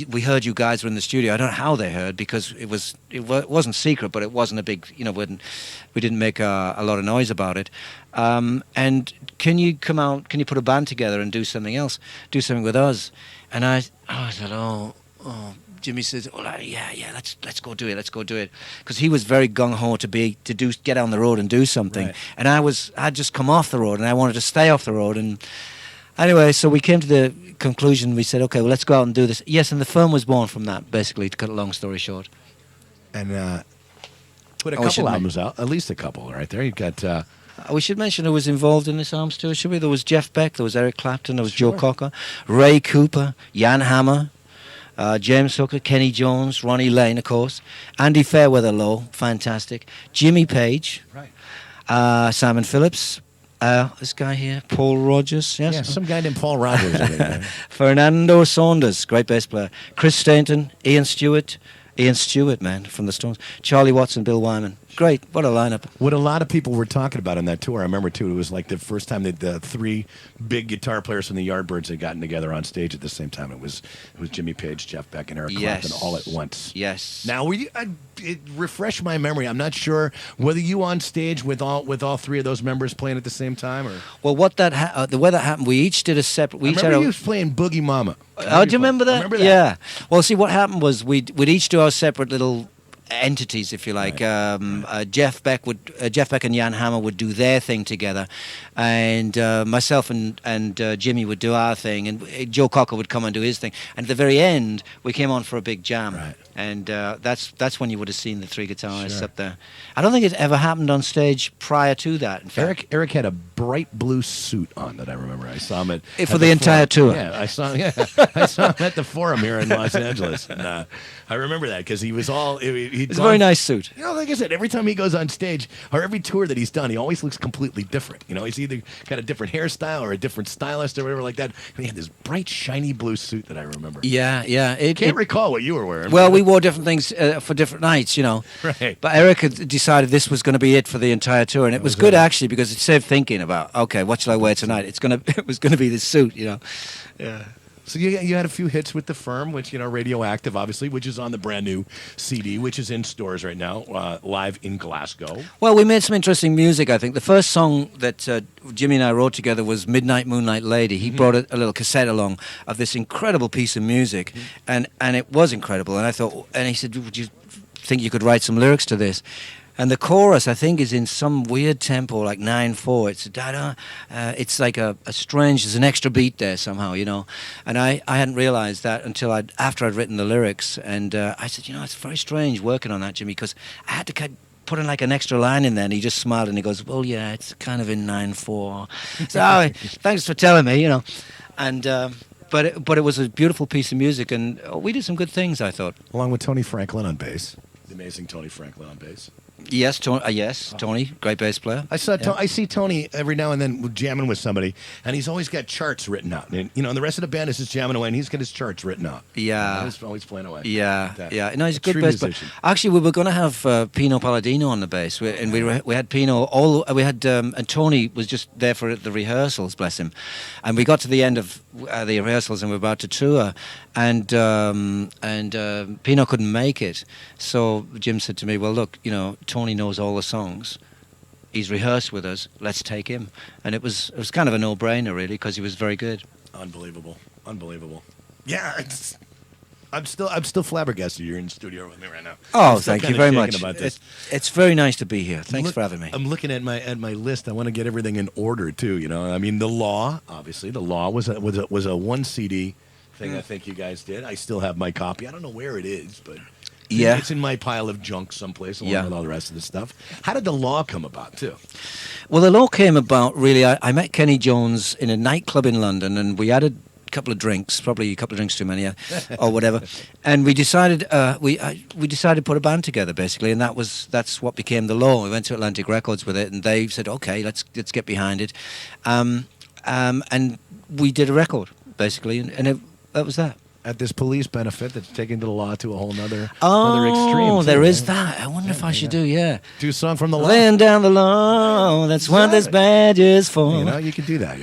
we heard you guys were in the studio. I don't know how they heard, because it wasn't secret, but it wasn't a big, we didn't make a lot of noise about it. And can you come out? Can you put a band together and do something else? Do something with us? And I said, oh. Jimmy says, "Oh, yeah, let's go do it. Let's go do it," because he was very gung ho to get on the road and do something, right. and I'd just come off the road, and I wanted to stay off the road, and anyway, so we came to the conclusion. We said, "Okay, well, let's go out and do this." Yes, and the film was born from that, basically, to cut a long story short. And put a couple albums out, at least a couple, right there. You got. We should mention who was involved in this arms tour, should we? There was Jeff Beck, there was Eric Clapton, there was Joe Cocker, Ray Cooper, Jan Hammer. James Hooker, Kenny Jones, Ronnie Lane, of course, Andy Fairweather Low, fantastic, Jimmy Page, right. Simon Phillips, this guy here, Paul Rodgers, yes, yeah, some guy named Paul Rodgers, I think, right? Fernando Saunders, great bass player, Chris Stainton, Ian Stewart, man, from the Stones, Charlie Watson, Bill Wyman. Great, what a lineup. What a lot of people were talking about on that tour, I remember too, it was like the first time that the three big guitar players from the Yardbirds had gotten together on stage at the same time. It was Jimmy Page, Jeff Beck, and Eric Clapton all at once. Yes. Now, it refresh my memory. I'm not sure whether you on stage with all three of those members playing at the same time, or. Well, the way that happened, we each did a separate. I remember you was playing Boogie Mama. Oh, do you remember that? I remember that. Yeah. Well, see, what happened was we'd each do our separate little entities, if you like. Right. Jeff Beck and Jan Hammer would do their thing together, and myself and Jimmy would do our thing, and Joe Cocker would come and do his thing. And at the very end, we came on for a big jam. Right. And that's when you would have seen the three guitarists up there. I don't think it ever happened on stage prior to that. In fact. Eric had a bright blue suit on that I remember. I saw him for the entire tour. Yeah, I saw him at the Forum here in Los Angeles, and I remember that because he was all. It's a very nice suit. Like I said, every time he goes on stage or every tour that he's done, he always looks completely different. He's either got a different hairstyle or a different stylist or whatever like that. And he had this bright, shiny blue suit that I remember. Yeah. Can't recall what you were wearing. Well, we wore different things for different nights, Right. But Eric had decided this was going to be it for the entire tour, and it was good actually because it saved thinking about, okay, what shall I wear tonight? It was going to be this suit, Yeah. So you had a few hits with The Firm, which, Radioactive, obviously, which is on the brand new CD, which is in stores right now, live in Glasgow. Well, we made some interesting music, I think. The first song that Jimmy and I wrote together was Midnight Moonlight Lady. He brought a little cassette along of this incredible piece of music, and it was incredible. And I thought, and he said, would you think you could write some lyrics to this? And the chorus, I think, is in some weird tempo, like 9/4. It's da-da. It's like a strange. There's an extra beat there somehow, And I hadn't realized that until after I'd written the lyrics. And I said, it's very strange working on that, Jimmy, because I had to put in like an extra line in there. And he just smiled and he goes, "Well, yeah, it's kind of in 9/4." So thanks for telling me, And but it was a beautiful piece of music, and we did some good things, I thought. Along with Tony Franklin on bass. The amazing Tony Franklin on bass. Yes, Tony, great bass player. I see Tony every now and then jamming with somebody, and he's always got charts written out. And the rest of the band is just jamming away, and he's got his charts written out. Yeah, he's always playing away. Yeah, like yeah. No, he's a good bass player. Actually, we were going to have Pino Palladino on the bass, and we had Pino. And Tony was just there for the rehearsals. Bless him. And we got to the end of the rehearsals, and we were about to tour, and Pino couldn't make it. So Jim said to me, "Well, look, Tony knows all the songs. He's rehearsed with us. Let's take him." And it was kind of a no-brainer, really, because he was very good. Unbelievable. Yeah, I'm still flabbergasted you're in the studio with me right now. Oh, thank you very much. It's very nice to be here. Thanks for having me. I'm looking at my list. I want to get everything in order too. I mean, the Law was a one CD thing. I think you guys did. I still have my copy. I don't know where it is, but. Yeah, it's in my pile of junk someplace along with all the rest of the stuff. How did the Law come about, too? Well, the Law came about, really, I met Kenny Jones in a nightclub in London, and we had a couple of drinks, probably a couple of drinks too many, or whatever, and we decided we decided to put a band together, basically, and that's what became the Law. We went to Atlantic Records with it, and they said, okay, let's get behind it, and we did a record, basically, and that was that. At this police benefit that's taking the Law to a whole another extreme. Oh, there is that. I wonder if I should do a song from the Law. Laying down the law, that's what this badge is for. You can do that,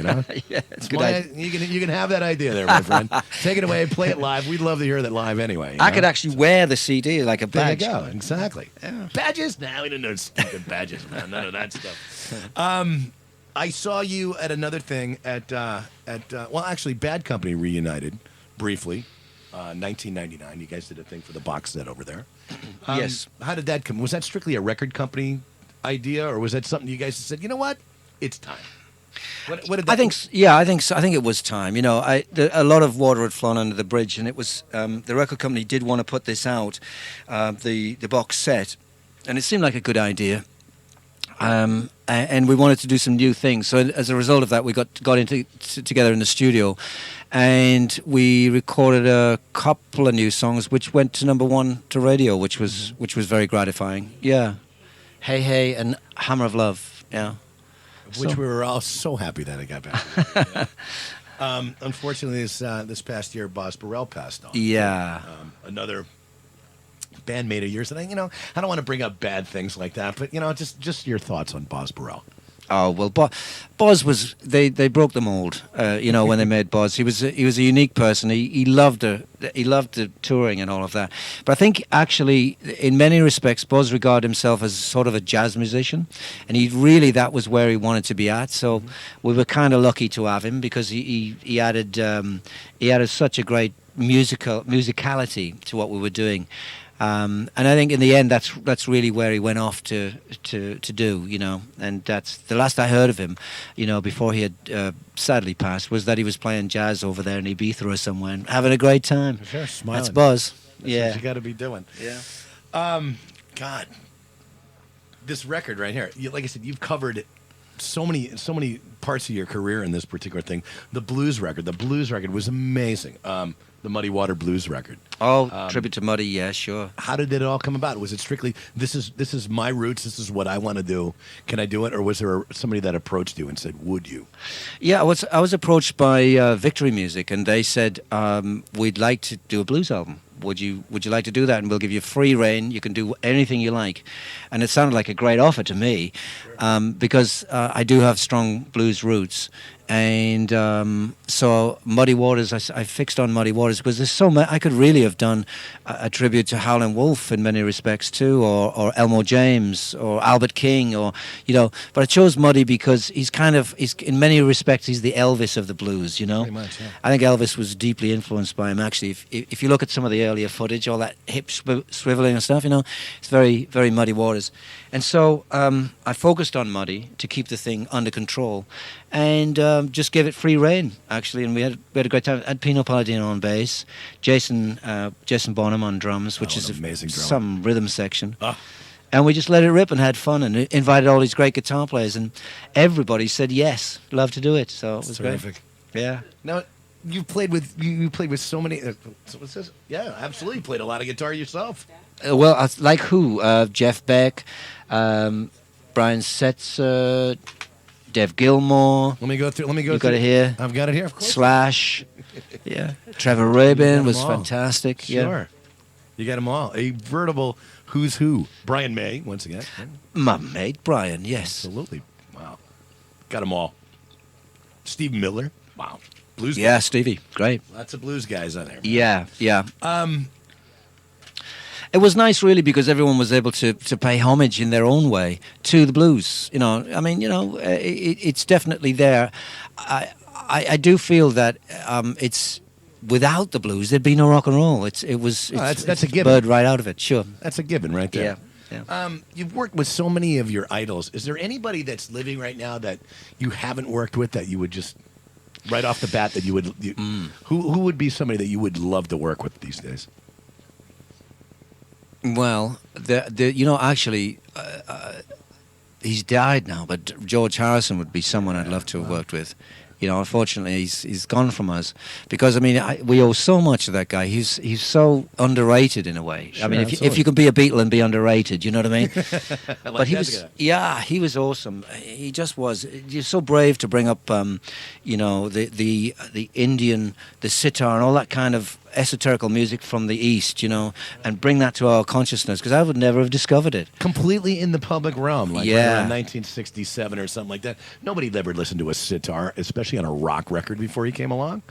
Yeah, it's a good idea. You can have that idea there, my friend. Take it away, play it live. We'd love to hear that live anyway. I could actually wear the CD like a badge. There you go, exactly. Yeah. Badges? No, we don't know stupid badges, man. None of that stuff. I saw you at another thing at actually, Bad Company reunited. Briefly, 1999. You guys did a thing for the box set over there. Yes. How did that come? Was that strictly a record company idea, or was that something you guys said, you know what, it's time? What did that? I think so. I think it was time. A lot of water had flown under the bridge, and it was the record company did want to put this out, the box set, and it seemed like a good idea. And we wanted to do some new things. So as a result of that, we got together in the studio, and we recorded a couple of new songs, which went to #1 to radio, which was very gratifying. Yeah, Hey Hey and Hammer of Love. Yeah, which we were all so happy that it got back. Unfortunately, this past year, Boz Burrell passed on. Yeah, another bandmate of yours, and I don't want to bring up bad things like that, but just your thoughts on Boz Burrell. Oh well, Boz was they broke the mold. When they made Boz, he was a unique person. He loved the touring and all of that. But I think actually, in many respects, Boz regarded himself as sort of a jazz musician, and that was where he wanted to be at. So we were kind of lucky to have him because he added such a great musicality to what we were doing. And I think in the end, that's really where he went off to do, and that's the last I heard of him, before he had sadly passed, was that he was playing jazz over there in Ibiza or somewhere and having a great time. Sure, smiling. That's Boz. That's what you got to be doing. Yeah. God, this record right here, like I said, you've covered so many parts of your career in this particular thing. The blues record was amazing. The Muddy Water Blues record. Oh, tribute to Muddy, yeah, sure. How did it all come about? Was it strictly, this is my roots, this is what I want to do, can I do it? Or was there somebody that approached you and said, would you? Yeah, I was approached by Victory Music, and they said, we'd like to do a blues album. Would you like to do that? And we'll give you free rein. You can do anything you like. And it sounded like a great offer to me, because I do have strong blues roots. And so Muddy Waters, I fixed on Muddy Waters because there's so much. I could really have done a tribute to Howlin' Wolf in many respects too, or Elmore James, or Albert King, or But I chose Muddy because he's in many respects he's the Elvis of the blues. Pretty much, yeah. I think Elvis was deeply influenced by him. Actually, if you look at some of the earlier footage, all that hip swiveling and stuff, it's very, very Muddy Waters. And so I focused on Muddy to keep the thing under control, and just gave it free rein, actually. And we had a great time. I had Pino Palladino on bass, Jason Bonham on drums, which is amazing some rhythm section. And we just let it rip and had fun and invited all these great guitar players, and everybody said yes, love to do it. So it was terrific. Great. Yeah. Now, you played with so many. What's this? Yeah, absolutely. Played a lot of guitar yourself. Well, like who? Jeff Beck, Brian Setzer, Dev Gilmore. Let me go through. You got it here. I've got it here. Of course. Slash. Yeah. Trevor Rabin was fantastic. Sure. Yeah. You got them all. A veritable who's who. Brian May, once again. My mate Brian. Yes. Absolutely. Wow. Got them all. Steve Miller. Wow. Blues. Yeah, guys. Stevie. Great. Lots of blues guys on there. Yeah. Yeah. It was nice, really, because everyone was able to pay homage in their own way to the blues. You know, I mean, it's definitely there. I do feel that it's without the blues, there'd be no rock and roll. That's a given. Bird right out of it. Sure, that's a given right there. Yeah. You've worked with so many of your idols. Is there anybody that's living right now that you haven't worked with that you would just right off the bat that you would? Who would be somebody that you would love to work with these days? Well, actually, he's died now, but George Harrison would be someone I'd love to have worked with. You know, unfortunately, he's gone from us because I mean we owe so much to that guy. He's so underrated in a way. Sure, I mean, if you can be a Beatle and be underrated, you know what I mean? But he was awesome. He just was. He's so brave to bring up, the Indian, the sitar, and all that kind of esoterical music from the East, and bring that to our consciousness, because I would never have discovered it. Completely in the public realm, like right around 1967 or something like that. Nobody'd ever listened to a sitar, especially on a rock record before he came along,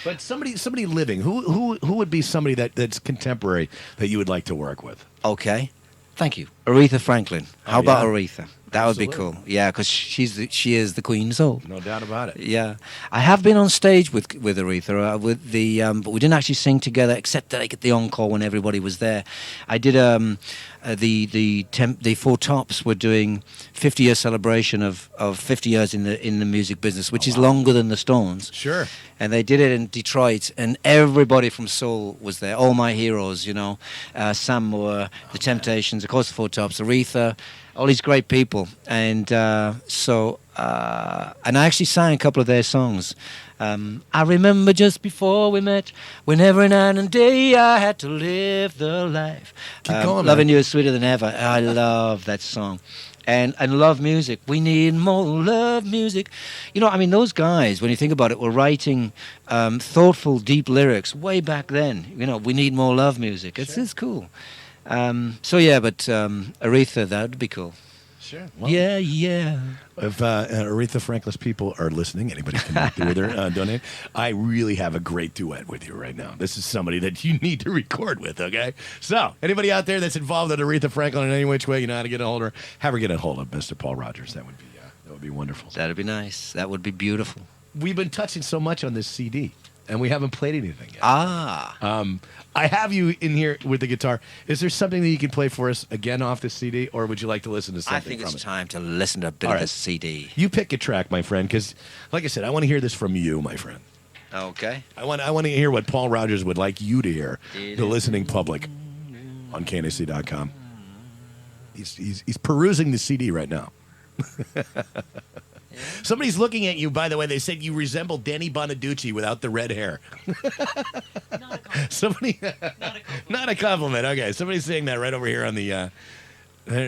But somebody living, who would be somebody that's contemporary that you would like to work with? Okay, thank you. Aretha Franklin. How about Aretha? That would be Absolutely. cool. Yeah, because she is the Queen Soul. No doubt about it. Yeah, I have been on stage with Aretha but we didn't actually sing together, except that I get the encore when everybody was there. I did the Four Tops were doing 50-year celebration of 50 years in the music business, which is longer than the Stones. Sure. And they did it in Detroit, and everybody from soul was there. All my heroes, Sam Moore, The Temptations, of course, the Four Tops, Aretha, all these great people. And and I actually sang a couple of their songs. I remember just before we met, when every night and day I had to live the life. Keep going, Loving man. You is sweeter than ever. I love that song. And love music. We need more love music. Those guys, when you think about it, were writing thoughtful, deep lyrics way back then. We need more love music. It's cool. But Aretha, that would be cool. Sure. Well, yeah. If Aretha Franklin's people are listening, anybody connected with her, donate. I really have a great duet with you right now. This is somebody that you need to record with, okay? So, anybody out there that's involved with Aretha Franklin in any which way, you know how to get a hold of her, have her get a hold of Mr. Paul Rodgers. That would be wonderful. That'd be nice. That would be beautiful. We've been touching so much on this CD, and we haven't played anything yet. I have you in here with the guitar. Is there something that you can play for us again off the CD, or would you like to listen to something I think from it's it? time to listen to a bit of the CD. You pick a track, my friend, because, like I said, I want to hear this from you, my friend. Okay. I want to hear what Paul Rodgers would like you to hear, the listening public, on KNAC.com. He's perusing the CD right now. Somebody's looking at you, by the way. They said you resemble Danny Bonaducci without the red hair. Not a compliment. Somebody, Not a compliment. not a compliment. Okay, somebody's saying that right over here on the.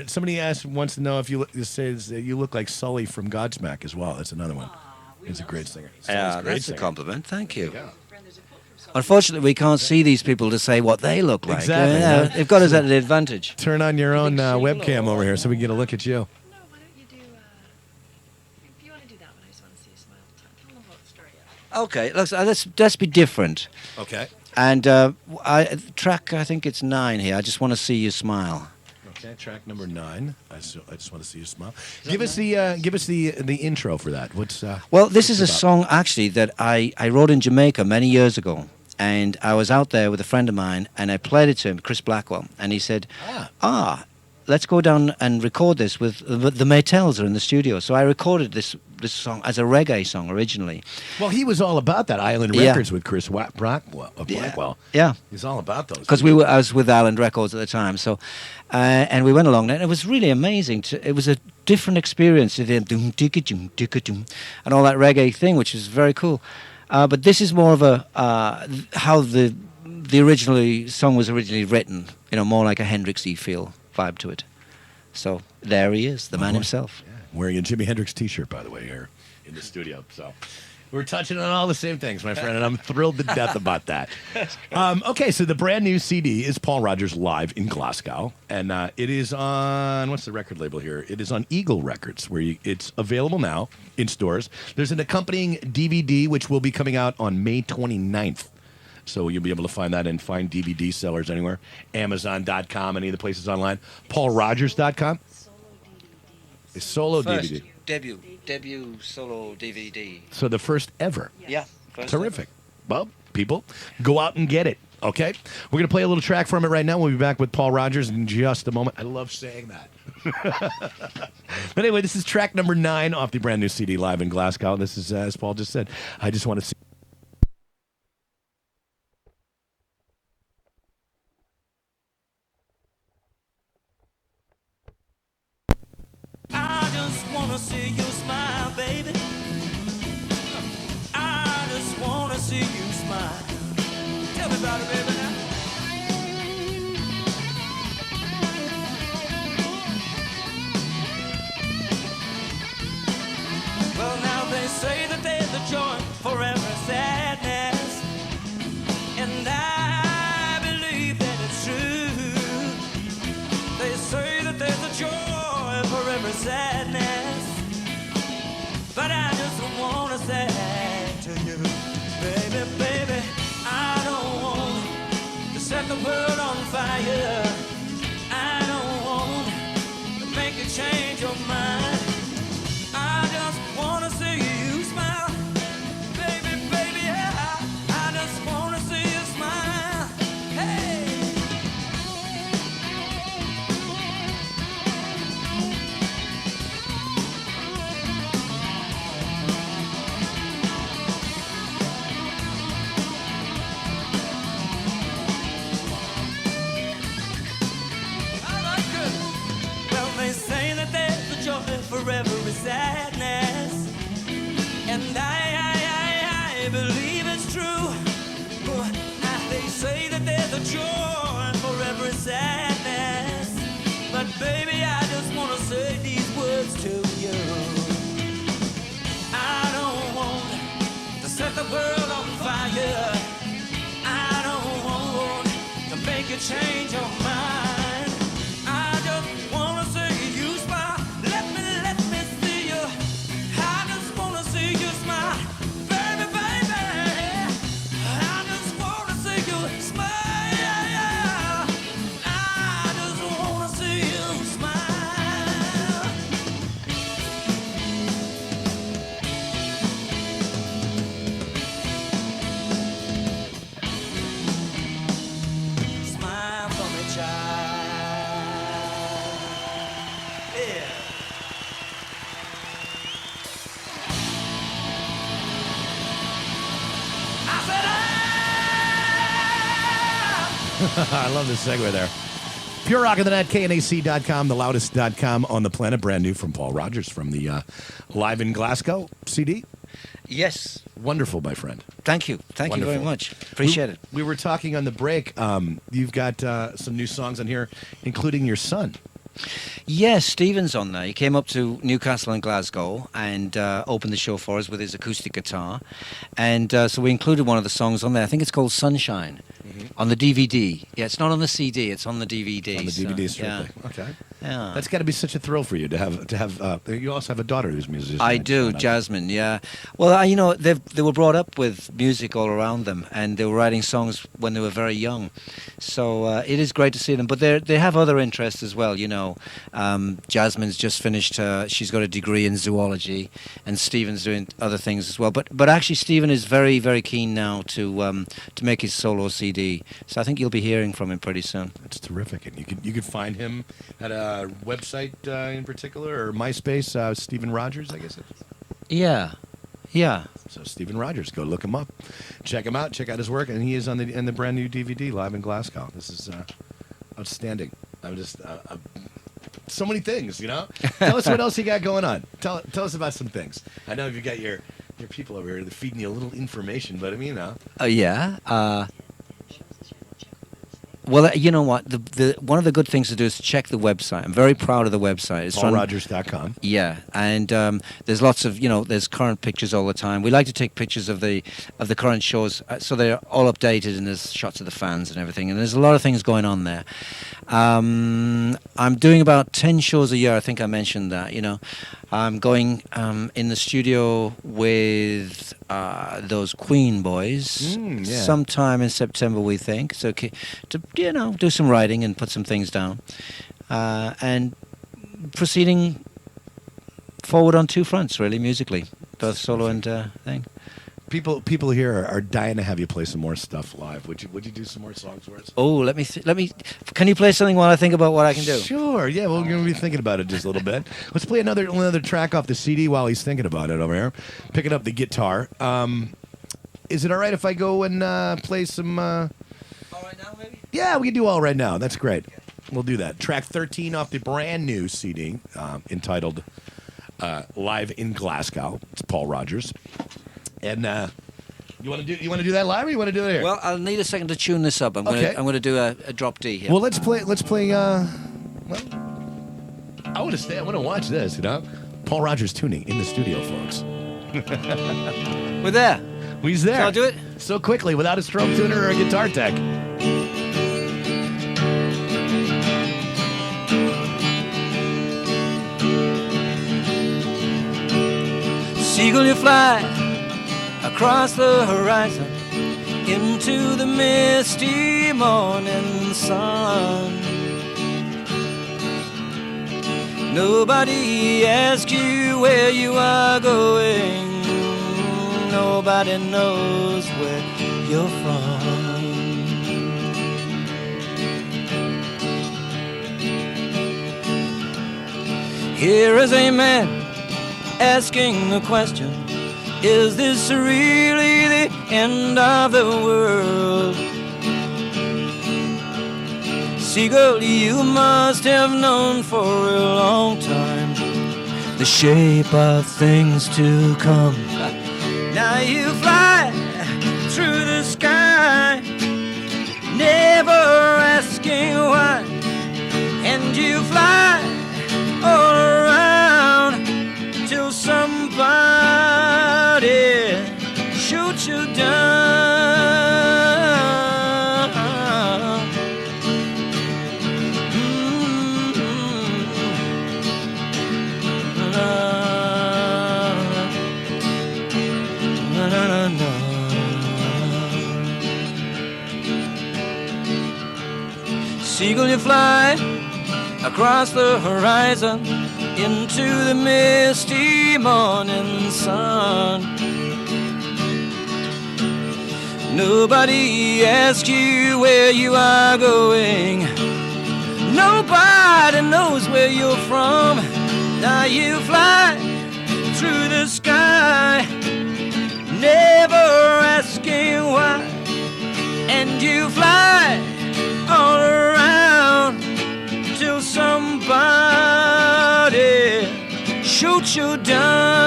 Somebody wants to know if you says that you look like Sully from Godsmack as well. That's another one. He's a great singer. Yeah, Sully's a great that's a singer. compliment. Thank you. Yeah. There's a quote from someone. Unfortunately, we can't see these people to say what they look like. Exactly. They've got us at an advantage. Turn on your own webcam over here so we can get a look at you. No, why don't you do, if you want to do that one, I just want to see you smile. Tell them the whole story. Okay, let's be different. Okay. And track, I think it's 9 here. I just want to see you smile. Okay, track number 9. I just want to see you smile. Give us the intro for that. Well, this is a about? song actually that I wrote in Jamaica many years ago, and I was out there with a friend of mine, and I played it to him, Chris Blackwell, and he said, let's go down and record this with the Maytels are in the studio. So I recorded this song as a reggae song originally. Well, he was all about that Island Yeah. Records with Chris Blackwell. Yeah. He's all about those. Because I was with Island Records at the time, so and we went along there, and it was really amazing. It was a different experience to them, and all that reggae thing, which was very cool. But this is more of a how the originally song was originally written. More like a Hendrixy feel vibe to it. So there he is, the man himself. Yeah. Wearing a Jimi Hendrix T-shirt, by the way, here in the studio. So we're touching on all the same things, my friend, and I'm thrilled to death about that. Okay, so the brand new CD is Paul Rodgers live in Glasgow, and it is on, what's the record label here? It is on Eagle Records, where it's available now in stores. There's an accompanying DVD, which will be coming out on May 29th. So you'll be able to find that in fine DVD sellers anywhere. Amazon.com, any of the places online. PaulRodgers.com. Solo DVD. Debut solo DVD. So the first ever. Yeah. Terrific. Well, people, go out and get it, okay? We're going to play a little track from it right now. We'll be back with Paul Rodgers in just a moment. I love saying that. But anyway, this is track number 9 off the brand new CD live in Glasgow. This is, as Paul just said, I just want to see. I just wanna see you smile, baby. I just wanna see you smile. Tell me about it, baby, now. Well, now they say that there's a joy for every sadness, and I believe that it's true. They say that there's a joy for every sadness, but I just wanna say to you, baby, baby, I don't want to set the world on fire. I don't want to make you change your mind. I just wanna see you smile, baby, baby, yeah. I just wanna see you smile, hey. For every sadness, and I believe it's true. They say that there's a joy for every sadness, but baby, I just want to say these words to you. I don't want to set the world on fire. I don't want to make you change your mind. I just want to see you smile. Let me see you. I just wanna see you smile, baby, baby. I just wanna see you smile. I just wanna see you smile. Smile for me, child. Yeah. I love this segue there. Pure Rock of the Net, KNAC.com, the loudest.com on the planet. Brand new from Paul Rodgers from the Live in Glasgow CD. Yes. Wonderful, my friend. Thank you. Thank Wonderful. you very much. Appreciate it. We were talking on the break. You've got some new songs on here, including your son. Yes, Stephen's on there. He came up to Newcastle and Glasgow and opened the show for us with his acoustic guitar. And so we included one of the songs on there. I think it's called Sunshine on the DVD. Yeah, it's not on the CD, it's on the DVD. On the DVD, so, yeah. strictly. Okay. Yeah. That's got to be such a thrill for you to have. You also have a daughter who's a musician. I do, Jasmine. Yeah. Well, they were brought up with music all around them, and they were writing songs when they were very young. So it is great to see them. But they have other interests as well. Jasmine's just finished. She's got a degree in zoology, and Stephen's doing other things as well. But actually, Stephen is very, very keen now to make his solo CD. So I think you'll be hearing from him pretty soon. That's terrific, and you can find him at a website in particular, or MySpace, Stephen Rodgers, I guess. Yeah. So Stephen Rodgers, go look him up, check him out, check out his work, and he is on the brand new DVD Live in Glasgow. This is outstanding. I'm just so many things, Tell us what else you got going on. Tell us about some things. I know you got your There are people over here that are feeding you a little information, but I mean, Yeah. Well, you know what? The one of the good things to do is check the website. I'm very proud of the website. It's PaulRodgers.com. Yeah, and there's lots of there's current pictures all the time. We like to take pictures of the current shows, so they're all updated, and there's shots of the fans and everything. And there's a lot of things going on there. I'm doing about 10 shows a year. I think I mentioned that. I'm going in the studio with those Queen boys sometime in September, we think. So to do some writing and put some things down, and proceeding forward on two fronts, really, musically, both solo and thing. People here are dying to have you play some more stuff live. Would you do some more songs for us? Oh, let me. Can you play something while I think about what I can do? Sure. Yeah, we're going to be thinking about it just a little bit. Let's play another track off the CD while he's thinking about it over here. Picking up the guitar. Is it all right if I go and play some? All right now, maybe. Yeah, we can do all right now. That's great. We'll do that. Track 13 off the brand new CD entitled "Live in Glasgow." It's Paul Rodgers. And you want to do that live, or you want to do it here? Well, I'll need a second to tune this up. I'm going to do a drop D here. Well, let's play. I want to stay. I want to watch this. Paul Rodgers tuning in the studio, folks. We're there. He's there. So I'll do it so quickly without a strobe tuner or a guitar tech. Seagull, you fly across the horizon into the misty morning sun. Nobody asks you where you are going. Nobody knows where you're from. Here is a man asking the question, is this really the end of the world? Seagull, you must have known for a long time the shape of things to come. Now you fly through the sky, never asking why, and you fly all around till somebody shoots you down. Seagull, you fly across the horizon into the misty morning sun. Nobody asks you where you are going. Nobody knows where you're from. Now you fly through the sky, never asking why, and you fly all around till somebody shoots you down.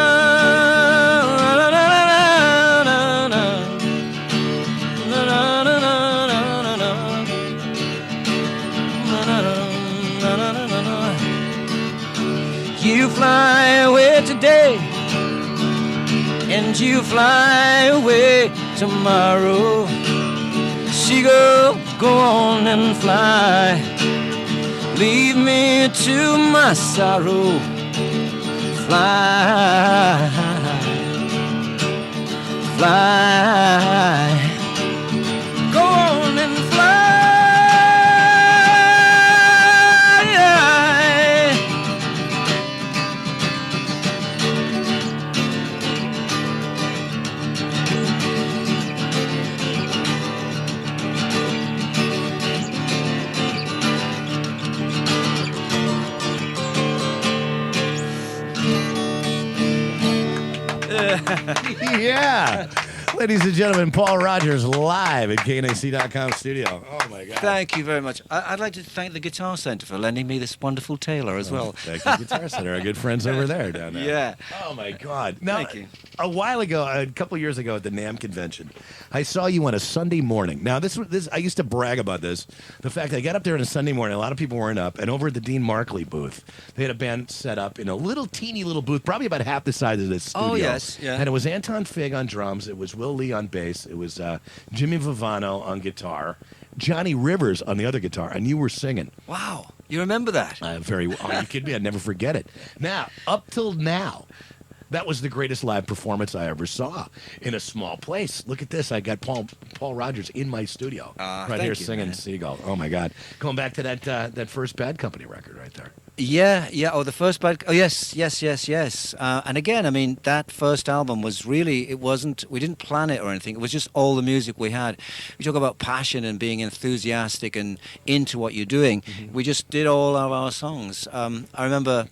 You fly away today, and you fly away tomorrow. Seagull, go on and fly. Leave me to my sorrow. Fly, fly. Go on and fly. Yeah. Ladies and gentlemen, Paul Rodgers live at KNAC.com studio. Oh, my God. Thank you very much. I'd like to thank the Guitar Center for lending me this wonderful Taylor as well. Thank you, Guitar Center. Our good friends over there down there. Yeah. Oh, my God. Now, Thank you. A while ago, a couple years ago at the NAMM convention, I saw you on a Sunday morning. Now, this I used to brag about this. The fact that I got up there on a Sunday morning, a lot of people weren't up, and over at the Dean Markley booth, they had a band set up in a little teeny little booth, probably about half the size of this studio. Oh, yes, yeah. And it was Anton Fig on drums, it was Will Lee on bass, it was Jimmy Vivano on guitar, Johnny Rivers on the other guitar, and you were singing. Wow. You remember that? Very well. Are you kidding me? I'd never forget it. Now, up till now, that was the greatest live performance I ever saw in a small place. Look at this. I got Paul Rodgers in my studio right thank here you, singing man. Seagull. Oh, my God. Going back to that first Bad Company record right there. Yeah. Oh, the first bad. Oh, yes. And again, I mean, that first album was really. It wasn't. We didn't plan it or anything. It was just all the music we had. We talk about passion and being enthusiastic and into what you're doing. Mm-hmm. We just did all of our songs. I remember.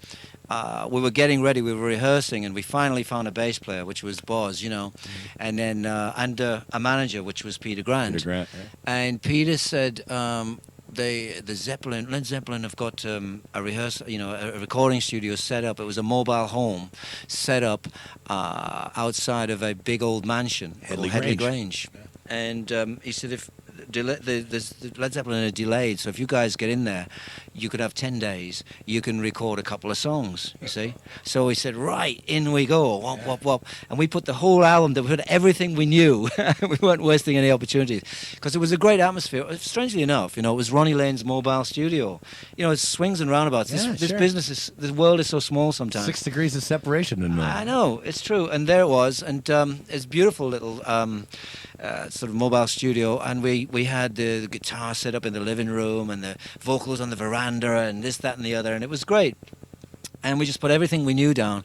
We were getting ready, we were rehearsing, and we finally found a bass player, which was Boz, and then a manager, which was Peter Grant. Yeah. And Peter said, Led Zeppelin have got a rehearsal, a recording studio set up. It was a mobile home set up outside of a big old mansion, Headley Grange. Yeah. And he said, if the Led Zeppelin are delayed, so if you guys get in there, you could have 10 days. You can record a couple of songs, you see. So we said, right, in we go, wop, wop, wop. And we put the whole album, we put everything we knew. We weren't wasting any opportunities. Because it was a great atmosphere. Strangely enough, it was Ronnie Lane's mobile studio. It swings and roundabouts. This business the world is so small sometimes. 6 degrees of separation in I know, it's true. And there it was. And it's a beautiful little sort of mobile studio. And we had the guitar set up in the living room and the vocals on the veranda and this, that, and the other. And it was great. And we just put everything we knew down.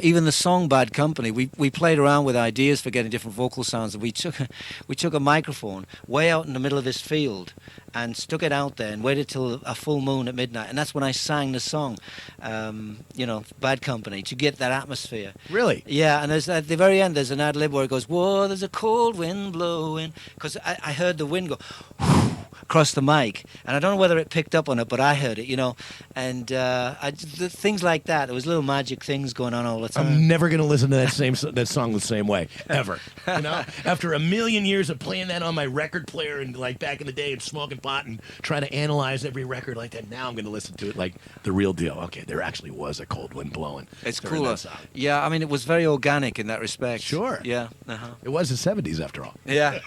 Even the song Bad Company, we played around with ideas for getting different vocal sounds. We took a microphone way out in the middle of this field and stuck it out there and waited till a full moon at midnight. And that's when I sang the song, Bad Company, to get that atmosphere. Really? Yeah, and there's at the very end, there's an ad-lib where it goes, whoa, there's a cold wind blowing. Because I heard the wind go across the mic, and I don't know whether it picked up on it, but I heard it, and things like that. There was little magic things going on all the time. I'm never going to listen to that song the same way, ever. After a million years of playing that on my record player and like back in the day and smoking pot and trying to analyze every record like that, now I'm going to listen to it like the real deal. Okay, there actually was a cold wind blowing. It's cooler. Yeah, I mean, it was very organic in that respect. Sure. Yeah. It was the 70s after all. Yeah.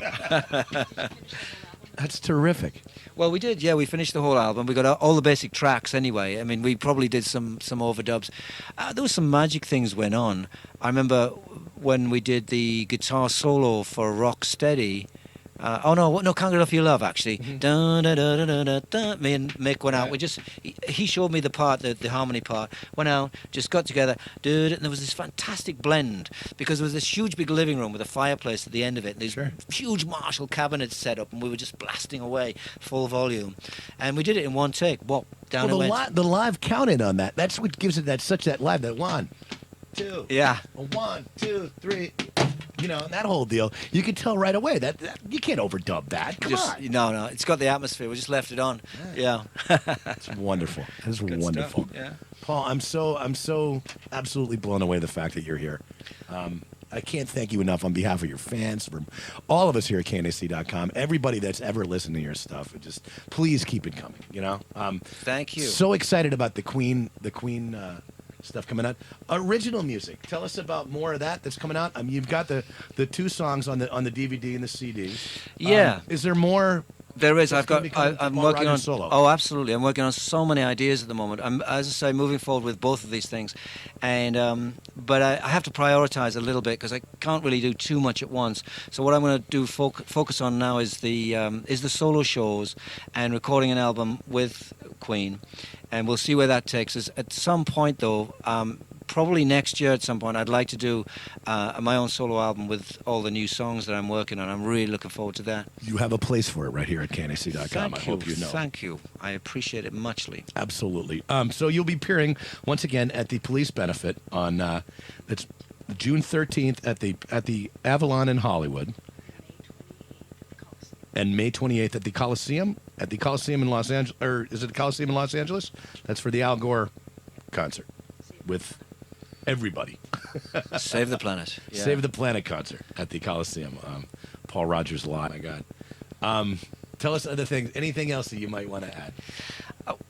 That's terrific. Well, we did, yeah. We finished the whole album. We got all the basic tracks anyway. I mean, we probably did some overdubs. There was some magic things went on. I remember when we did the guitar solo for Rock Steady. No, Can't Get Off Your Love, actually. Mm-hmm. Dun, dun, dun, dun, dun, dun. Me and Mick went out. He showed me the part, the harmony part. Went out, just got together, and there was this fantastic blend because there was this huge big living room with a fireplace at the end of it. And these huge Marshall cabinets set up, and we were just blasting away full volume. And we did it in one take. Whoop, down it went. The live counted on that. That's what gives it that live, that 1, 2. Yeah. 1, 2, 3. That whole deal, you can tell right away that you can't overdub that. Come on. No, it's got the atmosphere. We just left it on. Yeah. It's wonderful. It's wonderful. Stuff. Yeah. Paul, I'm so absolutely blown away the fact that you're here. I can't thank you enough on behalf of your fans, from all of us here at KNAC.com, everybody that's ever listened to your stuff. Just please keep it coming. Thank you. So excited about the Queen stuff coming out. Original music. Tell us about more of that's coming out. You've got the 2 songs on the DVD and the CD. Yeah. Is there more? There is. I'm working on solo. Oh, absolutely. I'm working on so many ideas at the moment. I'm, as I say, moving forward with both of these things, and but I have to prioritize a little bit because I can't really do too much at once. So what I'm going to do focus on now is the solo shows and recording an album with Queen, and we'll see where that takes us. At some point, though, probably next year at some point, I'd like to do my own solo album with all the new songs that I'm working on. I'm really looking forward to that. You have a place for it right here at KNAC.com. I hope you know. Thank you. I appreciate it muchly. Absolutely. So you'll be appearing once again at the police benefit on that's June 13th at the Avalon in Hollywood, and May 28th at the Coliseum. At the Coliseum in Los Angeles, or is it the Coliseum in Los Angeles? That's for the Al Gore concert with everybody. Save the planet. Yeah. Save the Planet concert at the Coliseum. Paul Rodgers live. My God. Tell us other things. Anything else that you might want to add?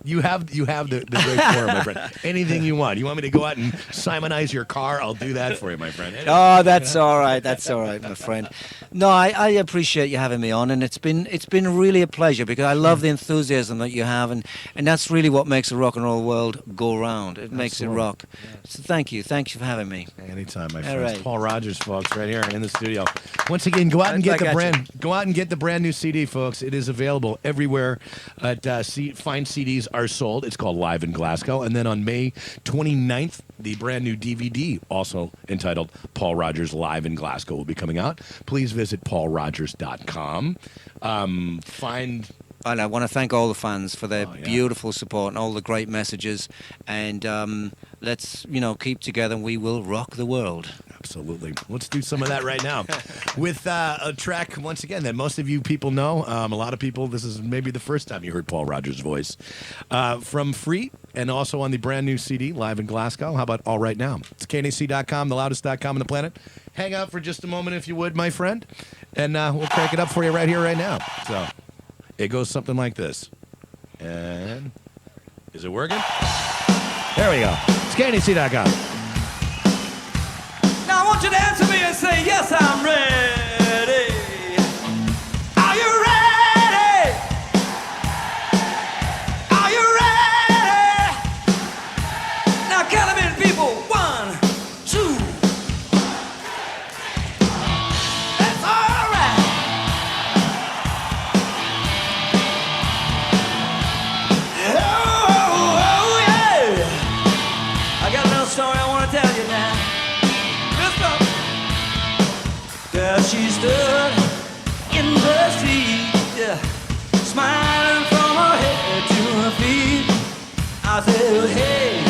You have the great forum, my friend. Anything you want. You want me to go out and Simonize your car? I'll do that for you, my friend. Anyway. Oh, that's all right. That's all right, my friend. No, I appreciate you having me on, and it's been really a pleasure because I love the enthusiasm that you have, and that's really what makes the rock and roll world go round. It makes it rock. Yeah. So thank you for having me. Anytime, my friend. Right. Paul Rodgers, folks, right here in the studio. Once again, go out and get the brand new CD, folks. It is available everywhere at fine CDs are sold. It's called Live in Glasgow. And then on May 29th, the brand new DVD, also entitled Paul Rodgers Live in Glasgow, will be coming out. Please visit paulrodgers.com. And I want to thank all the fans for their beautiful support and all the great messages. And let's, keep together and we will rock the world. Absolutely. Let's do some of that right now. With a track, once again, that most of you people know. A lot of people, this is maybe the first time you heard Paul Rodgers' voice. From Free, and also on the brand new CD, Live in Glasgow. How about All Right Now? It's KNAC.com, the loudest.com on the planet. Hang out for just a moment, if you would, my friend. And we'll crank it up for you right here, right now. So it goes something like this. And is it working? There we go. It's KNAC.com. Now I want you to answer me and say, yes, I'm ready. Are you ready? Are you ready? Now count them in, people. 1, 2. That's all right. Oh, yeah. I got a little story I want to tell you now. There she stood in the street, smiling from her head to her feet. I said, hey,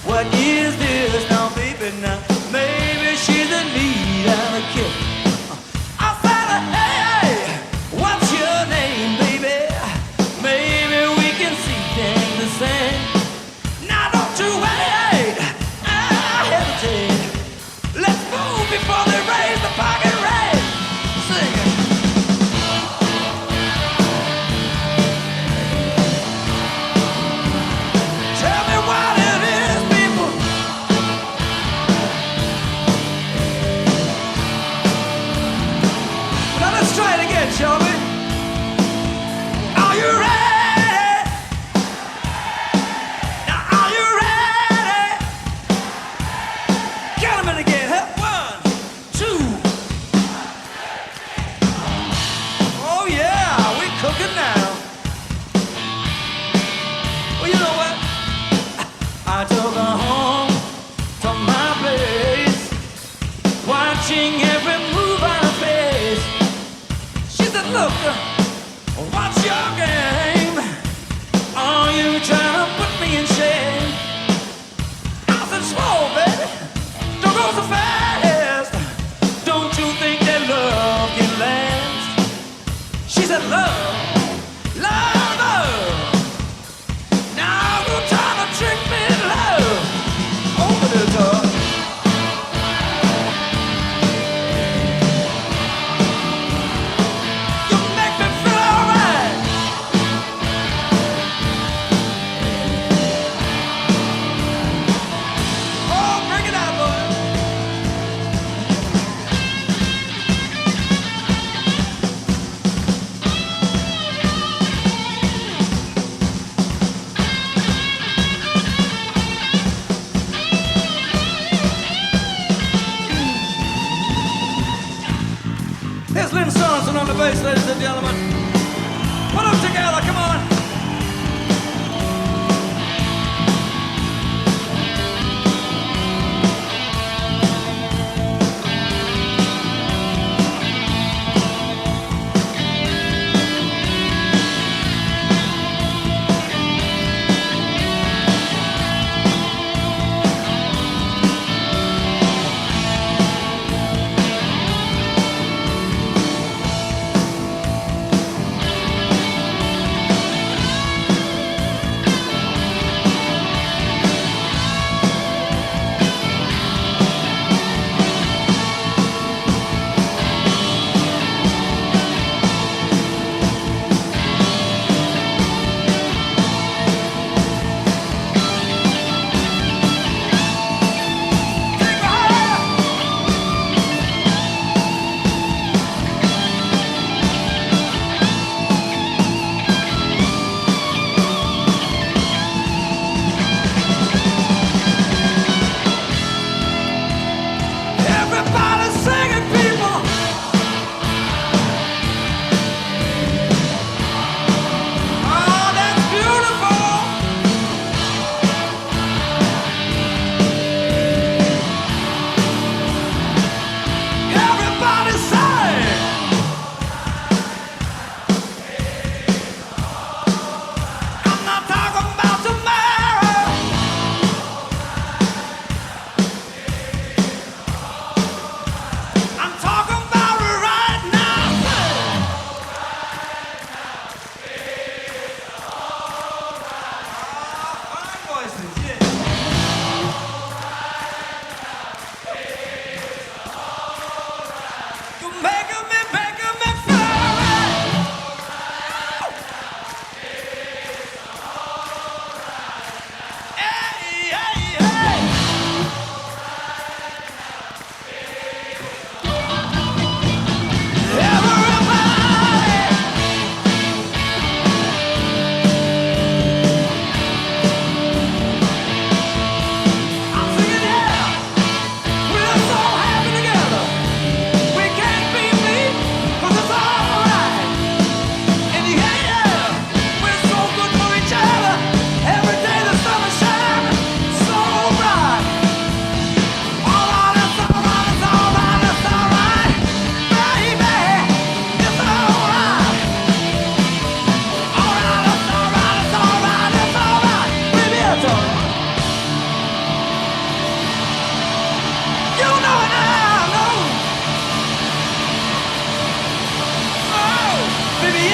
what is this now, baby? Now, maybe she's in need of a kiss. I said, hey, what's your name, baby? Maybe we can see things the same. Now, don't you wait, I hesitate. Let's move before they raise the pocket rate. Sing it. Tell me what it is, people. Now let's try it again, shall we? Are you ready? Now are you ready? Count 'em in again. 1, 2. Oh yeah, we cooking now. Well, you know what? I took her home to my place, watching every move on her face. She said, look, what's your game? Are you trying to put me in shame? I said, slow, baby. Don't go so fast. Don't you think that love can last? She said, love, love, love. Now go try to trick me, love. Open the door. You make me feel alright. Oh, bring it out, boy. Here's Lynn Sorensen on the bass, ladies and gentlemen. Put them together, come on.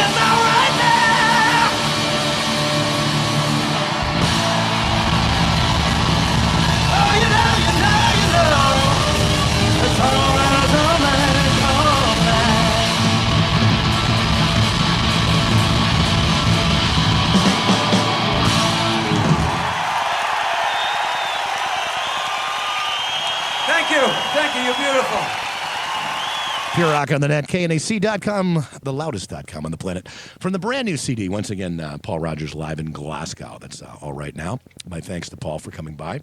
It's all right now. Oh, you know, you know, you know. It's all right, it's all right, it's all right. Thank you. Thank you. You're beautiful. Pure Rock on the net, KNAC.com, the loudest.com on the planet. From the brand new CD, once again, Paul Rodgers live in Glasgow. That's all right now. My thanks to Paul for coming by.